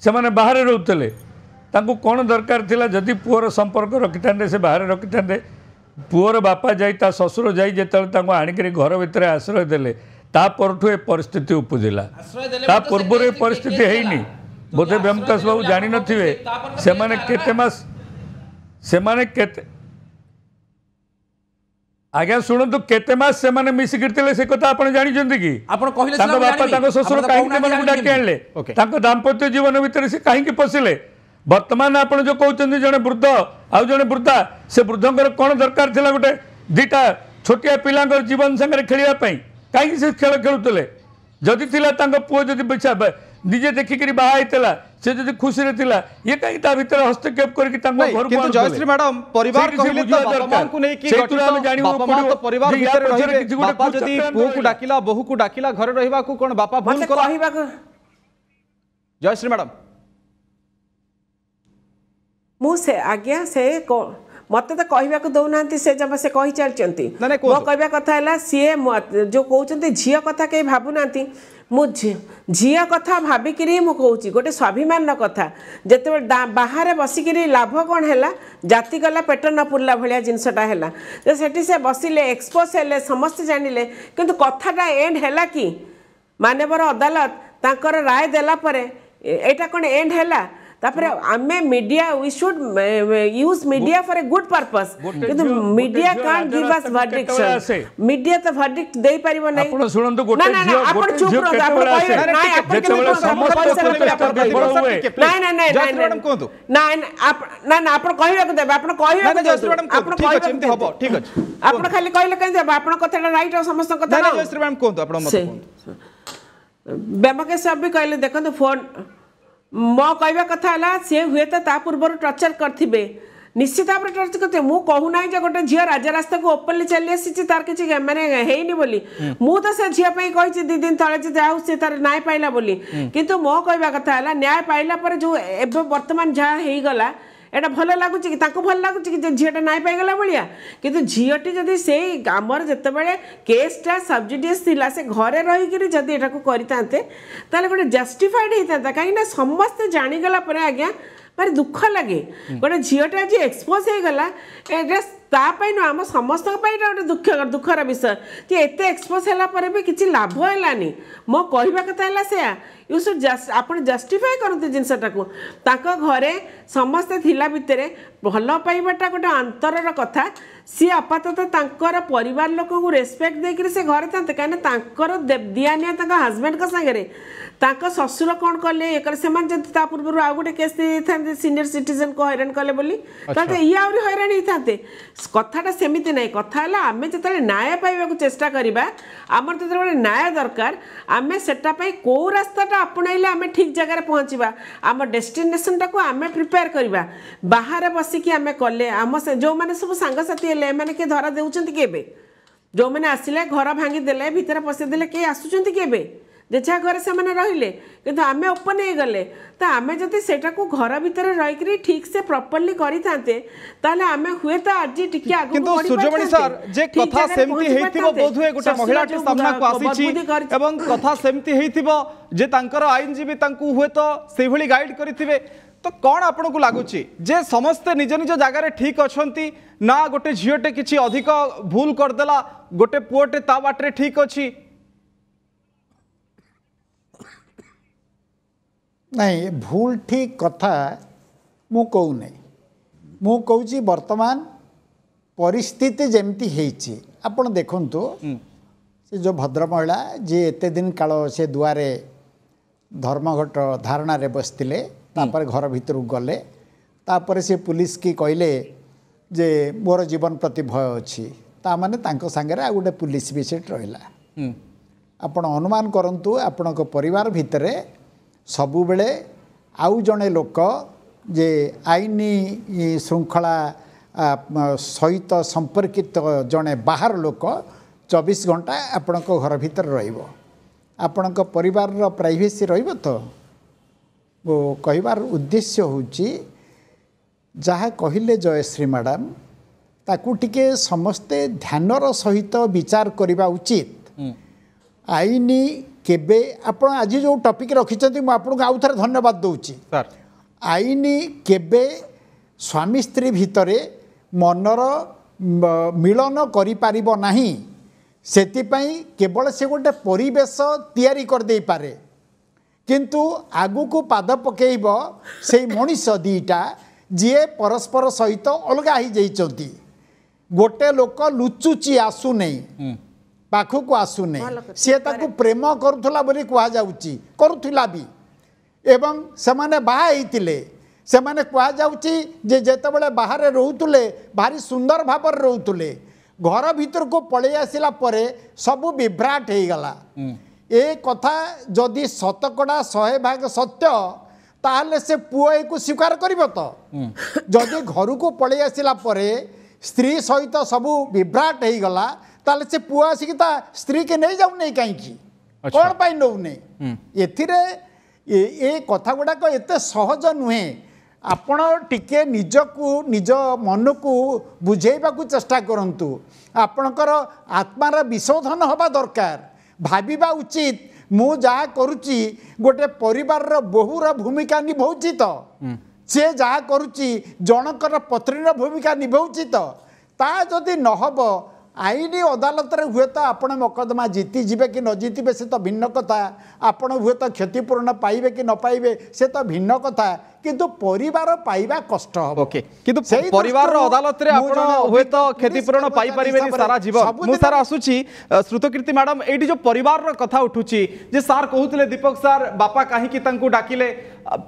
से बाहर रोते कौन दरकार थिला जदि पुओर संपर्क रखि था से बाहर रखि था पुओर बापा जाई ता ससुर जाई जेतले आणिक घर भितर आश्रय देले ता परठु ए परिस्थिति उपजिला ता पूर्व ए परिस्थिति हेनी बोधे ब्योमकाश बाबू जानी नथिबे सेमाने केते मास सेमाने केते आज्ञा शुणु केते मास सेमाने मिसी गिरतिले से कथा आपण जानि जंती की आपण कहिले तांको बापा तांको ससुर काहे मन को डाके आनले तांको दाम्पत्य जीवन भितर से काहे की पसिले वर्तमान आप जो कहते जड़े वृद्ध आउ जड़े वृद्धा से वृद्धर कौन दरकार थी गोटे दीटा छोटिया पिला जीवन सागर खेलवाई कहीं से खेल खेलुले जदि पुओ जदि निजे देखिक बाहर से जदि खुशी थिला ये कहीं भितर हस्तक्षेप करके जयश्री मैडम परिवार कहले तो बापा मां को नहीं कि बापा मां तो परिवार भीतर रहिबे बापा जदि पुओ को डाकिला बहू को डाकिला घर रहिबा को कोन बापा भूल कला जयश्री मैडम मुझे आज्ञा से मत तो कहवा दौना से जब से कही चलती मो कहवा कथा है सी जो कहते झील कथा कहीं भावुना मु झील कथा भाविक मुझे गोटे स्वाभिमान कथा जिते बाहर बसिक लाभ कौन है जाति गला पेट न पुरला भाया जिनसटा है से बसिले एक्सपोज है समस्ते जानिले किंतु कथाटा एंड है कि मानवर अदालत तांकर राय देला परे एटा कौन एंड है तापर आमे media we should use media for a good purpose किंतु media can't give us verdiction media तो वर्डिक्ट दे परिबो नै आपण सुनंतु गोटे झियो आपण चुप रहो आपण कहै नै आपण जेतेबेले समस्त नहीं मैडम कोंतु ना आपण कहबा को देबे आपण कहबा आपण कहबा हबो ठीक अछि आपण खाली कहले कहि देबे आपण कथाटा राइट और समस्त कथा ना जयश्री मैडम कोंतु आपण मत कोंतु बेमके सब भी कहले देखंतु फोन मो कहवा कथा है सी हुए तो पूर्व टर्चर करेंगे निश्चित भाव में टर्चर करते मुझे कहूना जो गोटे झील राजरास्ता को ओपनली चली आसी तार किसी मानने बोली मुझे से झील कही 2 दिन तले जाऊ सी तार न्याय पाइला बोली किंतु मो कहवा कथा है न्याय पाइला पर जो एवं वर्तमान जहाँ हो गला एटा भल लगुच कि भल लगुच कि झीटा नाई पाईगला भाया किंतु झीटी जदि से आमर जितेबाला केसटा सबजुडियस थिला से घरे रहीकि जदि एटा को करते ताले गोटे जस्टिफाइड होता कहीं समस्ते जानीगला आज्ञा भारी दुख लगे गोटे झीटा आज एक्सपोज हो गला तापाई आम समस्त गोटे दुखर विषय कि एत एक्सपोज है भी किसी लाभ है मो कहवा कथा है से यू शुड आप जस्टिफाई करते जिनसटा को घरे समस्ते थिला भितर भल पाइबाटा गोटे अंतर कथा सी आपातः परिवार लोक रेस्पेक्ट देकर से घरे था कहीं दिया निया हजबैंड सागरे ससुर कौन कले ये से पूर्व आउ गोटे केस दे सीनियर सिटीजन को हैरान कले बोली ये आहरी हैरान होते कथाटा सेमती ना कथा है आम जो न्याय पाइबा चेष्टा करवा आमर जो गोटे न्याय दरकार आम सेटापी कौ रास्ताटा आपणाइले आम ठीक जगह पहुँचवा आम डेस्टिनेशन टाक आम प्रिपेयर करवा बाहर बसिकी आम कले आम जो मैंने सब सांगसाथी है मैंने किए धरा देउछंती केबे जो मैंने आसिले घर भांगी देले भीतर पसई देले के आसुचंती केबे जेझा घर से रहिले किंतु आमे ओपन हो गले तो आमे जदि सेटा को घर भितर रही ठीक से प्रॉपर्ली करि थांते ताले आमे हुए तो आज टिके आगु किंतु सूर्यमणि सर जे कथा सेमती हेइथिबो बोधुए गोटे महिला के सामना को आसीची एवं कथा सेमती हेइथिबो जे तांकर आईनजीबी तांकु हुए तो सेहि भली गाइड करिथिबे तो कौन आपन को लागुची जे समस्ते निज निज जगार ठीक अछंती ना गोटे झीटे किछि अधिक भूल करदेला गोटे पुओटे ता बाटरे ठीक अछि नहीं भूल ठीक कथा मु कहूनी मु कहूँ वर्तमान परिस्थिति जमती है आपण देखंतु से जो भद्र महिला जी एते दिन काल से दुआरे धर्मघट धारणा रे बसतिले तापर घर भीतर गले तापर से पुलिस की कहले जे मोर जीवन प्रति भय अच्छी ता माने तांको संगे आ गोटे पुलिस भी सेट रहिला आपण अनुमान करंतु आपण परिवार भितरे सबु बेले आउ जड़े लोक जे आईनी श्रृंखला सहित संपर्कित जड़े बाहर लोक 24 घंटा आपण घर भीतर रहिबो आपण परिवार प्राइवेसी रहिबो तो वो कहबार उद्देश्य होची जहाँ कहले जयश्री मैडम ताकू टिके समस्ते ध्यानर सहित विचार करबा उचित आईनी केबे आपण आज जो टॉपिक रखिछथि म आपन आउ थरे धन्यवाद दउची सर आईनी केबे स्वामी स्त्री भितरे मनर मिलन करि पारिबो नाही सेति पई केवल से गोटे परिवेश तैयारी कर दे पारे किंतु आगु को पाद पकेइब से मनीष दीटा जी परस्पर सहित अलगा ही जाइछथि गोटे लोक लुचुची आसु नहीं पाखक आसु नहीं सी ताकू प्रेम करुला बोली कह जाउची करुला भी एवं सेमाने बाहा होइतिले सेमाने कह जाउची जे जेतेबेले बाहर रहउतुले भारी सुंदर भाबर रहउतुले घर भीतर को पळे आसिला परे सब विभ्राट हो गला ए कथा जदि शतकड़ा 100% सत्य ताहले से पुओ को स्वीकार करिवो तो जदि घर को पळे आसिला परे स्त्री सहित सब विभ्राट हो गला ताले से पुआ आसिक स्त्री के नहीं जाऊ नहीं कहीं कौन पाई नौ नहीं एथिरे ए कथा गुड़ाक एत सहज नुहे आपण टिके निजकू निज मन को बुझेबा को चेष्टा करंतु आपणकर आत्मार विशोधन हवा दरकार भाविबा उचित मु जहाँ करुच्ची गोटे परिवार बहुर भूमिका निभाऊची तो से जहाँ करुच्ची जनकर पत्नीर भूमिका निभाऊची तो ता जदि नहब आईनी अदालत रे हुए तो आपण मकदमा जीति जीवे कि न जीतिबे से तो भिन्न कथा आपण हुए तो क्षतिपूर्ण पाइबे कि न पाइबे से तो भिन्न कथा किंतु परिवार पाइबा कष्ट हम ओके किंतु परिवार रो अदालत रे आपण हुए तो क्षतिपूर्ण पाई परिबेनी सारा जीवन मु सारा आसुची श्रुतकीर्ति मैडम एडी जो परिवार रो कथा उठुची जे सार कहउतले दीपक सार बापा काहे कि तांकू डाकिले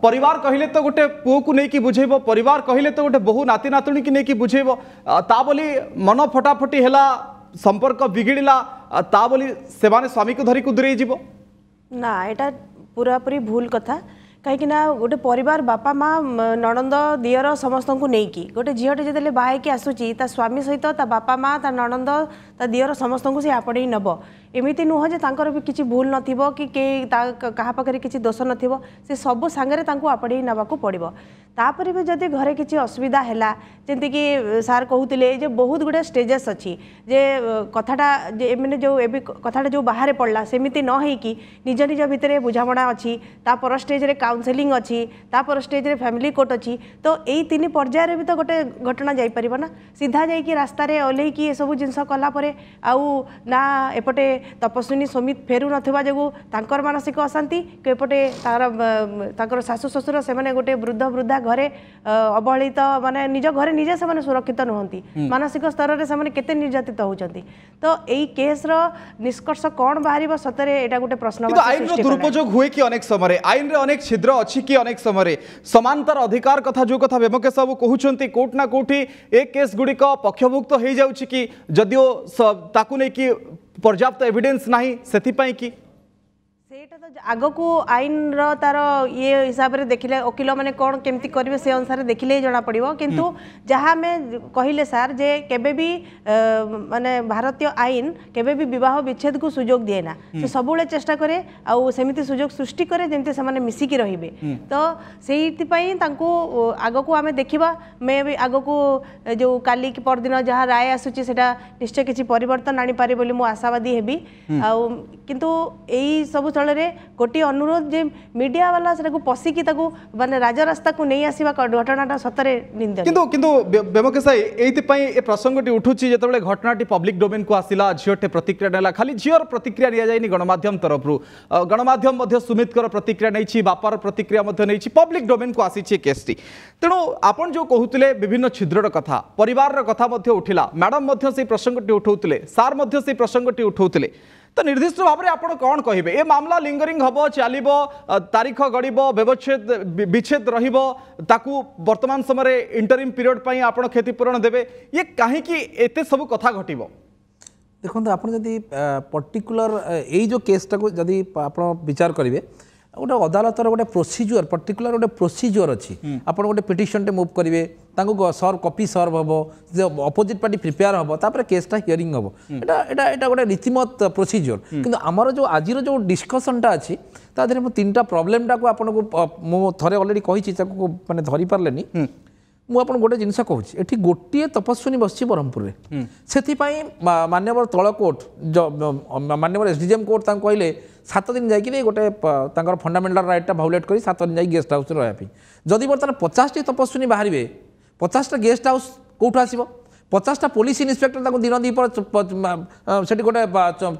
परिवार कहिले तो गोटे पुओ को नै कि बुझेबो परिवार कहिले तो गोटे बहु नाती नातुणी कि नै कि बुझेबो ता बोली मन फटाफटी हेला संपर्क बिगिड़ला ता बोली सेमाने स्वामी को धरी को दूरे जीवो ना एटा पूरा पूरी भूल कथा कहीं गोटे परिवार बापा माँ नणंद दियर समस्त को लेकिन गोटे झीटे जो बाहर आसूची ता स्वामी सहित ता बापा माँ ता नणंद ता दियर समस्त को सी आपड़े नब एमती नुह जे तांकर भी किसी भूल नथिबो कि कहा पाखे किसी दोष नथिबो से सब सांगरे तांको आपड़े नबाकू पड़िबो तापर भी जदि घरे किसी असुविधा हैला जेंति कि सार कहूतिले जे बहुत गुडे स्टेजेस अच्छी जे कथाटा जे मैंने जो एबी कथाटा जो बाहर पड़ला सेमिति न है कि निज निज भितर बुझामणा अच्छी तापर स्टेज रे काउंसेलिंग अच्छी तापर स्टेज रे फैमिली कोर्ट अच्छी तो यही 3 पर्यायर भी तो गोटे घटना जाई परिबो ना सीधा जाई कि रास्ता रे ओल्हे कि ए सब जिंस कला परे आउ ना एपटे तपस्विनी समित फेरु नथिबा जगु तांकर मानसिक अशांति कि एपटे ताकर सासु ससुर से माने गोटे वृद्ध वृद्धा घरे अवहेलित माने निज घरे निजे से माने सुरक्षित नहंती मानसिक स्तर रे से माने केते निर्यातित होचंती तो एई केस रो निष्कर्ष कोन बाहरिबो सतरे एटा गोटे प्रश्न तो आईन रो दुरुपयोग हुए कि अनेक समय आईन रे अनेक छिद्र अछि कि अनेक समय समांतर अधिकार कथा जो कथा बेमके सब कहउचंती कोर्ट ना कोठी ए केस गुडी को पक्षभुक्त हो जाउछि कि जदियो ताकु नै कि पर्याप्त एविडेंस नाही सेति पई कि ସେଇଟା ତ ଆଗକୁ ଆଇନର ତାର ଇଏ ହିସାବରେ ଦେଖିଲେ ଓକିଲ ମାନେ କ'ଣ କେମିତି କରିବେ ସେ ଅନୁସାରେ ଦେଖିଲେ ହିଁ ଜଣା ପଡ଼ିବ କିନ୍ତୁ ଯାହା ଆମେ କହିଲେ ସାର୍ ଯେ କେବେ ବି ମାନେ ଭାରତୀୟ ଆଇନ କେବେ ବି ବିବାହ ବିଚ୍ଛେଦକୁ ସୁଯୋଗ ଦିଏ ନା ସେ ସବୁବେଳେ ଚେଷ୍ଟା କରେ ଆଉ ସେମିତି ସୁଯୋଗ ସୃଷ୍ଟି କରେ ଯେମିତି ସେମାନେ ମିଶିକି ରହିବେ ତ ସେଇଥିପାଇଁ ତାଙ୍କୁ ଆଗକୁ ଆମେ ଦେଖିବା ମେ ବି ଆଗକୁ ଯେଉଁ କାଲି କି ପରଦିନ ଯାହା ରାୟ ଆସୁଛି ସେଟା ନିଶ୍ଚୟ କିଛି ପରିବର୍ତ୍ତନ ଆଣିପାରେ ବୋଲି ମୁଁ ଆଶାବାଦୀ ହେବି ଆଉ କିନ୍ତୁ ଏଇ ସବୁ ସ୍ଥଳରେ ଗୋଟିଏ ଅନୁରୋଧ ଯେ ମିडिया वाला ସେଟାକୁ ପଶିକି ତାକୁ ମାନେ ରାଜରାସ୍ତାକୁ ନେଇ ଆସିବା ଘଟଣାଟା ସତରେ ନିନ୍ଦନୀୟ କିନ୍ତୁ କିନ୍ତୁ ବେମକେଶ ଭାଇ ଏଇଥିପାଇଁ ଏ ପ୍ରସଙ୍ଗଟି ଉଠୁଛି ଯେତେବେଳେ ଘଟଣାଟି ପବ୍ଲିକ ଡୋମେନକୁ ଆସିଲା ଝିଅଟେ ପ୍ରତିକ୍ରିୟା ନେଲା ଖାଲି ଝିଅର ପ୍ରତିକ୍ରିୟା ନିଆଯାଇନି ଗଣମାଧ୍ୟମ ତରଫରୁ ଗଣମାଧ୍ୟମ ମଧ୍ୟ ସୁମିତଙ୍କର ପ୍ରତିକ୍ରିୟା ନେଇଛି ବାପାର ପ୍ରତିକ୍ରିୟା ମଧ୍ୟ ନେଇଛି ପବ୍ଲିକ ଡୋମେନକୁ ଆସିଛି କେସ୍ଟି ତେଣୁ ଆପଣ ଯେଉଁ କହୁଥିଲେ ବିଭିନ୍ନ ଛିଦ୍ରର କଥା ପରିବାରର କଥା ମଧ୍ୟ ଉଠିଲା ମ୍ୟାଡାମ ମଧ୍ୟ ସେଇ ପ୍ରସଙ୍ଗଟି ଉଠାଉଥିଲେ ସାର୍ ମଧ୍ୟ ସେଇ ପ୍ରସଙ୍ଗଟି ଉଠାଉଥିଲେ तो निर्दिष्ट भाव में आप कौन कहे ये मामला लिंगरिंग हम चलो तारीख गड़ व्यवच्छेद विच्छेद रु वर्तमान समय इंटरिम पीरियड पर आप क्षतिपूरण देवे ये कहीं सब कथा घट देखो आप पर्टिकुलर यही जो केसटा को जदि आप विचार करेंगे गोटे अदालतर गोटे प्रोसीजर पर्टिकुलर गोटे प्रोसीजर अच्छी आप गोटे पिटिशनटे मुव करेंगे सर्व कॉपी सर्व हम जो अपोजिट पार्टी प्रिपेयर हम तापर केसटा हियरिंग हम एटा गोटे रीतिमत प्रोसीजर किंतु आमर जो आज जो डिस्कसनटा अच्छी ता देहरे तीनटा प्रोब्लेमटा को आपको मु थरे ऑलरेडी कही माने धरी पारलेनी मु आपन गोटे जिनस कहूँ एठी गोटे तपस्विनी बसची ब्रह्मपुर से मान्यवर तल कोर्ट मान्यवर एसडीजेएम कोर्ट कहले 7 दिन जाकि गोटे फंडामेंटाल राइटा भाउलेट कर 7 दिन जाकि गेस्ट हाउस रहा जदि बर्तमान 50 तपस्विनी बाहर 50टा गेस्ट हाउस कौटू आसो 50टा पुलिस इन्स्पेक्टर दिन दीपर से गोटे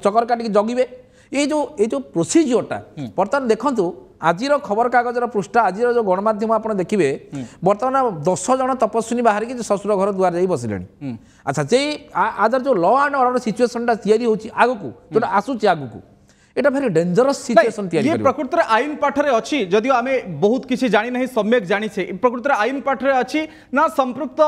चकर काटिक जगिबे ये जो प्रोसीजरटा बर्तमान देखु आज खबर कागजर पृष्ठा आज जो गणमाध्यम आप देखिए बर्तमान 10 जन तपस्विनी बाहर की शशुर घर दुआर जा बसिले अच्छा जे आदर जो लॉ एंड ऑर्डर सिचुएशनटा तैयारी होची आगकू जोटा आसुची आगकू एटा very डेंजरस सिचुएशन तैयारी ये प्रकृति आईन पाठरे अच्छी जदियो आमे बहुत किसी जानी नहीं सम्यक जानी छे प्रकृति आईन पाठरे अच्छी ना संपृक्त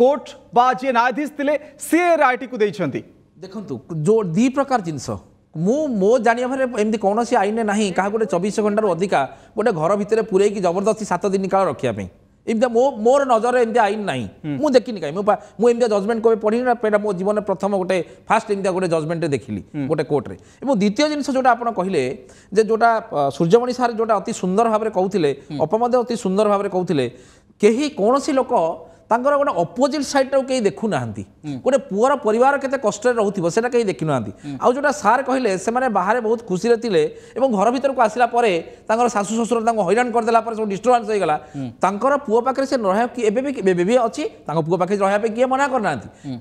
कोर्ट बा जे न्यायाधीश थिले से रायटी को देइछंती देखंतु जो दी प्रकार जिंस मो जानिया भरे एमती कौन आईन ना क्या गोटे 24 घंटार अधिका गोटे घर भितर पूरे जबरदस्ती 7 दिन काल रखापी एमती मोर नजर एमती आईन ना मुझे देखनी कहीं मुझे जजमेंट को पढ़ी ना मो जीवन प्रथम गोटे फास्ट एमती गोटे जजमेंट देखिली गोटे कोर्टे और द्वितीय जिन जोटा आप कहले जोटा सूर्यमणि सार जोटा अति सुंदर भाव में कहते अपमद अति सुंदर भाव में कहते कहीं कौन लोक तांकर गोटे अपोजिट साइड टाक कहीं देखु ना गोटे पुअर परिवार केते कष्ट रोथे से कहीं देखु ना आउ जोटा सार कहले से माने बाहर बहुत खुशी थे घर भीतर को आसला शाशु शशुर हैरान करदेला सब डिस्टर्बांस हो गला पुओ पाखे से रहा भी अच्छी पुओ पाखे रहा किए मना करना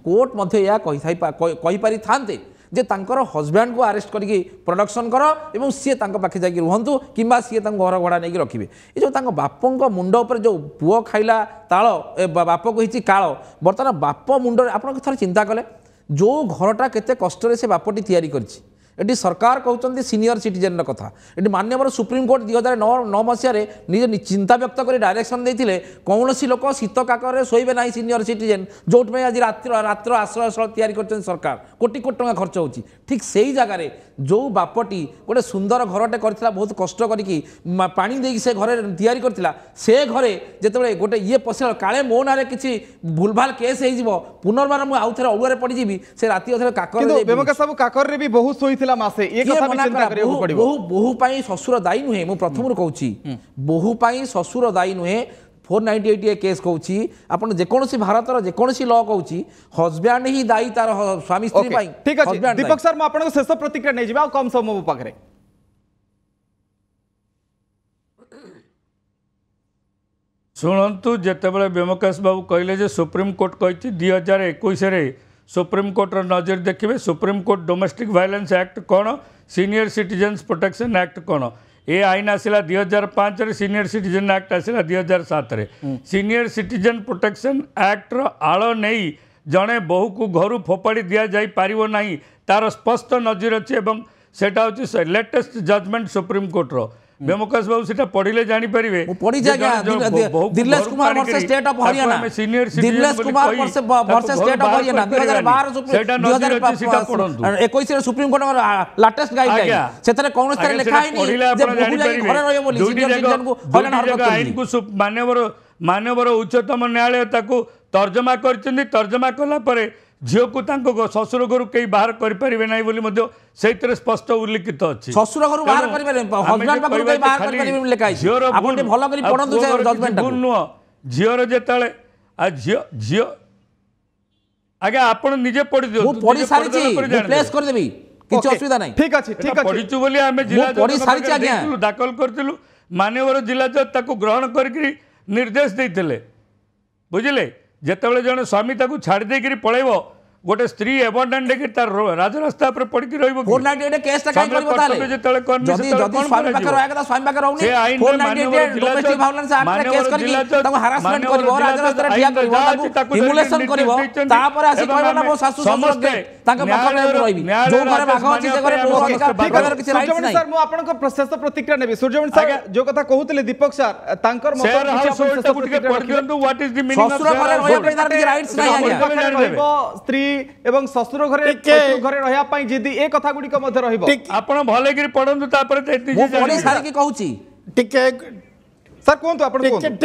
कोर्ट मध्य या कहीपारि थांते जे तांकर हजबैंड को अरेस्ट करके प्रोडक्शन कर एवं सी पाखे जाकि रुहतु कि सी घर भड़ा नहीं रखिए ये जो बापों मुंड उपर जो पुओ खाइला ताल बाप कही काल बर्तमान बाप मुंड आप थोड़ा चिंता कले जो घरटा केते कष्ट से बापटी तैयारी करछि एटी सरकार कहते सीनियर सिटीजेन कथा ये मान्यवर सुप्रीम कोर्ट 2009 मसीह निजे चिंता व्यक्त कर डायरेक्शन देते कौन लोक शीत काकर शोबे ना सीनियर सिटीजेन जो आज रात्र आश्रय स्थल तैयारी कर सरकार कोटी कोटी टका खर्च हो ठीक से ही जगार जो बापटी गोटे सुंदर घरटे कर बहुत कष्ट करके पानी दे से घरे तैयारी करथिला से घरे जिते गोटे ये पशिला काले मो ना किसी भूलभाल केस हो पुनर्बार मुझे आउ थे अड़ुआ पड़जी से राति अधे काकर काकर भी बहुत शोई मासे ये कथा भी चिंता करियो पड़िबो बहु पई ससुर दायी नुहे मु प्रथम कहूची बहु पई ससुर दायी नुहे 498 केस कहूची आपण जेकोसी भारतर जेकोसी लॉ कहूची हस्बैंड ही दायी तार स्वामी स्त्री पई ठीक अछि दीपक सर म आपन शेष प्रतिक्रिया नै जिबा कम समय मो पाखरे शुणु जितेबाला व्योमकेश बाबू कहले जे सुप्रीम कोर्ट कही 2021 सुप्रीम कोर्टर नजर देखिए supreme court domestic violence act कौन सीनियर सिटीजन्स प्रोटेक्शन एक्ट कौन ये आईन आसला 2005 सीनियर सिटीजन एक्ट आसला 2007 सीनियर सिटीजन प्रोटेक्शन एक्ट आड़ नहीं जड़े बहु को घर फोपाड़ी दि जा पारिबो नहीं तार स्पष्ट नजर अच्छी सेटा हूँ लेटेस्ट जजमेंट सुप्रीम कोर्टर व्योमकेश बाबू सेटा पढ़िले जानि परिबे पढ़ी जागा Dilesh Kumar versus state of Haryana Dilesh Kumar versus state of Haryana 2021 रे सुप्रीम कोर्ट लेटेस्ट गाइडलाइन सेतरे कोन स्तर लिखा है जे बहु जाई घरे रहयो बोली सीनियर सिटीजन को हरियाण हरकत आईन को मानवर उच्चतम न्यायालय ताको तर्जमा करछन्ती तर्जमा कला परे झील को ससुर घर कहीं बाहर करें ना बोली स्पष्ट उल्लिखित अच्छी ससुर घर बाहर नुह झीर जो झी आगे आप निजे पढ़ी दियो दाखल करूँ मान्यवर जिला जज ग्रहण कर निर्देश देते बुझे जिते जन स्वामी छाड़ी देकर पलैब गोटे स्त्री एबंडन देखिए तार राजरास्ता पर पड़ के रहिबो 498 केस टा काई करबो ताले जदी स्वामी पाकर रहया कथा स्वामी पाकर रहउनी 498 डोमेस्टिक वायलेंस एक्ट रे केस करबी ताको हरासमेंट करबो राजरास्ता रे ठिया करबो ताको इमुलेशन करबो तापर आसी कहबो ना मो सासु ससुर के ताके पाकर रहिबी जो घरे बाघ अछि जे घरे मोर अधिकार पाकर किछि राइट्स नै सर मो आपन को प्रशस्त प्रतिक्रिया नेबी सूर्यवंशी सर जो कथा कहउतले दीपक सर तांकर मत what is the meaning of ससुर घरे रहया पे तार किछि राइट्स नै आज्ञा स्त्री एवं ससुर घरे घरे रहया पई जदी ए कथा गुडी को मध्य रहिबो आपण भले गिरी पढंतु तापर मो पढी सारी की कहूची टिके सर कोन तो आपण कोन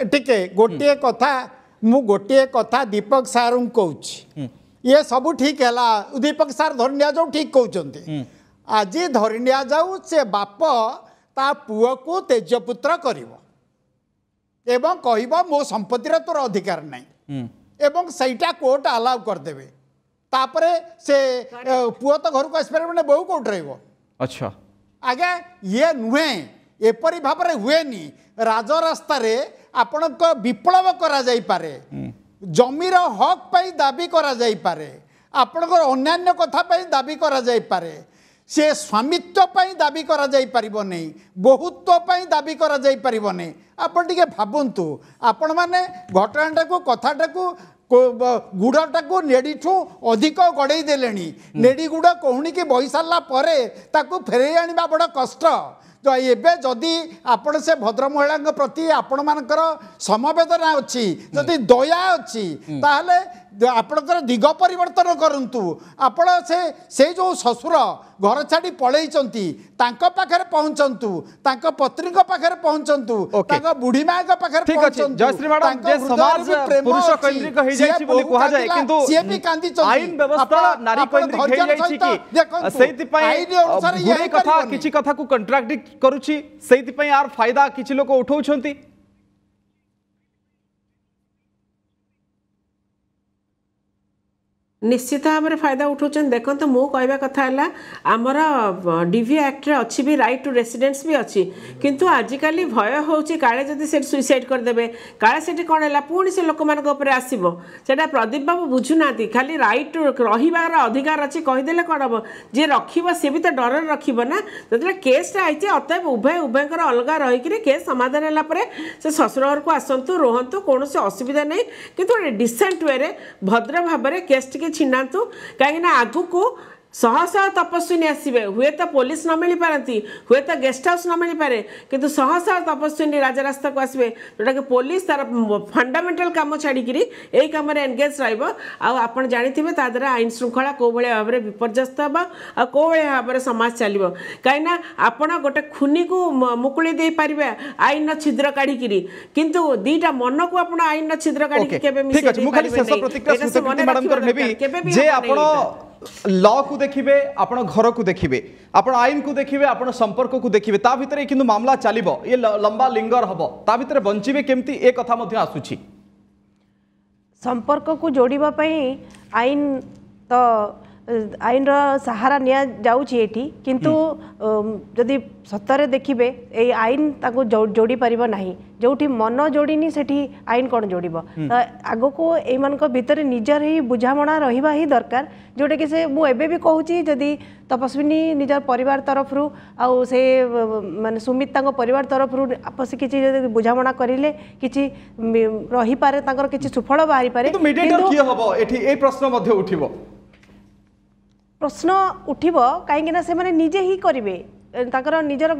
टिके गोटे कथा मु गोटे कथा दीपक सार कहूची ये सब ठीक है दीपक सार धरनिया जाऊ ठीक कहते आज धरनिया जाऊ से बाप ता पुओ को तेजपुत्र करिवो एवं कहबो मो संपत्ति रे तोर अधिकार नहीं एवं सहीटा कोर्ट अलाउ करदेवे तापरे से पुओ तो घर को आसपार मैंने बहु कोर्ट रही अच्छा आगे ये नुहे एपरी भाव में हुए नी राजरास्ता रे आपण को विप्लव करा जाई पारे जमीर हक पाई दाबी करा जाई पारे आपणकर अन्यान्य कथा पाई दाबी करा जाई पारे से स्वामित्व पाई दाबी करा जाई परिबो नहीं बहुत्व पाई दाबी करा जाई परिबो नहीं आपण टिके भाबंतु आपण माने घटनाटा को कथाटा को गुड़टा को नेड़ीठू अधिक गड़े देले नेड़ी गुड़ कहूनी कि बही सारा पर फेरे आने बड़ कष्ट तो एबे जदि आपण से भद्र महिला प्रति आपण मानकर समवेदना अच्छी जदि दया अच्छी ताहले आपणकर दिग परिवर्तन करंतु आपण से जो ससुर घर छाड़ी पलैचंती तांको पाखरे पहुंचंतु तांको पत्नी को पाखरे पहुंचंतु तांको बुढ़ी मां को पाखरे पहुंचंतु जयश्री मैडम जे समाज पुरुष केंद्रिक होई जायछि बोली कहा जाय किंतु से भी कांदी चंती आईन व्यवस्था नारी केंद्रिक होई जायछि कि सेति पई बुढ़ी कथा किछि कथा को कंट्राडिक्ट करूछि सेति पई आर फायदा किछि लोक उठाउछंती निश्चित भाव में फायदा उठाउछन देखो तो मो कहबा कथा है आमर डीवी एक्ट रे अच्छी भी राइट टू रेसिडेंस भी अच्छी किंतु आजिकल भय होउची काले जदि से सुइसाइड कर देबे काले सेठी कोन हला पुणी से लोक मान ऊपर आसीबो सेटा प्रदीप बाबू बुझुनाती खाली राइट रहिबार अधिकार अच्छी कहीदेले कौन हम जे रखिबो से भी तो डर रखिबो ना जतले केसटा आइचे अतएव उभयकर अलग रही केस समाधान है से ससुर घर को आसतु रुहतु कौन से असुविधा नहीं किंतु डिसेंट वे भद्र भाव में केस छिनातु कहीं आगु को शह शह तपस्विनी आसवे हुए तो पुलिस न मिल पारती हुए तो गेस्ट हाउस न मिल पारे किंतु शह शह तपस्विनी राजरास्ता को आसवे जोटा कि पुलिस तार फंडामेंटल काम छाड़ी यही कम एनगेज रहा जानी ताद्वारा आईन श्रृंखला कौ भाई भाव में विपर्यस्त हम आ कौ भाव में समाज चलो कहीं आपण गोटे खुनी को मुकुली दे पारे आईन छिद्र काढ़ी किंतु दीटा मन को आप आईन छिद्र काढ़ी लॉ को देखिए आपण घर को देखिए आपण आईन को देखिए आपण संपर्क को देखिए ता भितर किंतु मामला चलिबो ये लंबा लिंगर हबो ता भितर बंचिबे केमती ए कथा मध्य आसुची संपर्क को जोड़िबा पई आईन तो आईन रो सहारा निया जाउची एठी किंतु जदि सतरे देखिबे ए आईन ताको जोड़ी परिबो नाही जोठी मन जोड़ीनी सेठी आईन कोन जोड़िबो आगो को ए मान को भीतर निजर ही बुझामणा रहिबा ही दरकार जोटे कि से मु एबे भी कहूची जदि तपस्विनी निजर परिवार तरफ रु आ से माने सुमित ताको परिवार तरफ रु आपस किछि जदि बुझामणा करिले किछि रही पारे ताकर किछि सुफल बाहरी पारे किंतु मीडिएटर किए हबो एठी ए प्रश्न मध्ये उठिबो प्रश्न उठिबो काहेकि ना से माने निजे ही करिवे तांकर निजर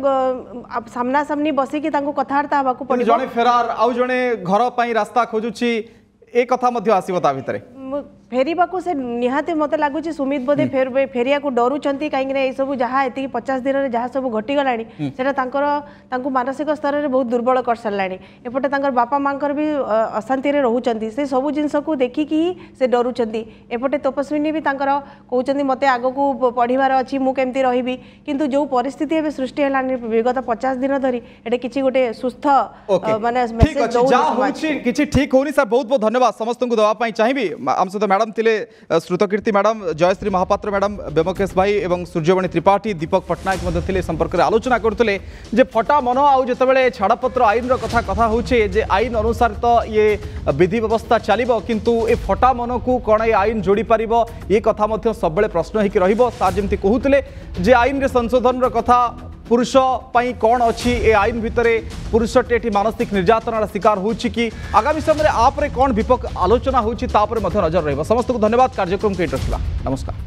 सामना सामनी बसिकी तांको कथावार्ता हबाकू पड़िबो जने फेरार आउ जने घर पई रास्ता खोजुची ए कथा मध्य आसीबो ता भितरे फेरिबाकू से निहाती मत लगुच सुमित बोधे फेरिया को डरुंट कहीं सब जहाँ ये 50 दिन में जहाँ सब घटीगला मानसिक स्तर में बहुत दुर्बल कर सारा एपटे बापा माँ भी अशांति रोचे से सब जिनस को देखिकी से डरुंट एपटे तपस्विनी भी कहते मत आग को पढ़ार अच्छी मुझे रही किंतु जो परिस्थिति सृष्टि है विगत 50 दिन धरी ये किसी गोटे सुस्थ माने किसी ठीक होनी सर बहुत बहुत धन्यवाद समस्त को देवाई चाहिए आम सहित मैडम थिले श्रुतकीर्ति मैडम जयश्री महापात्र मैडम बेमकेश भाई एवं सूर्यमणि त्रिपाठी दीपक पट्टनायक थिले संपर्क में आलोचना करते जे फटा मन आउ जितेबाला छाड़पत्र आईन कथा कथा होचे जे आईन अनुसार तो ये विधि व्यवस्था चलो किंतु ए फटा मन को कौन ये आईन जोड़ी पार ये कथा सब प्रश्न हो सार जमी कहते जे आईन रे संशोधन कथा पुरुष पाई कौन अच्छी ए आईन भितर पुरुषटे मानसिक निर्यातनार शिकार होची कि आगामी समय आप कौन विपक्ष आलोचना होची तापर नजर रहिबा समस्त को धन्यवाद कार्यक्रम के रखा नमस्कार।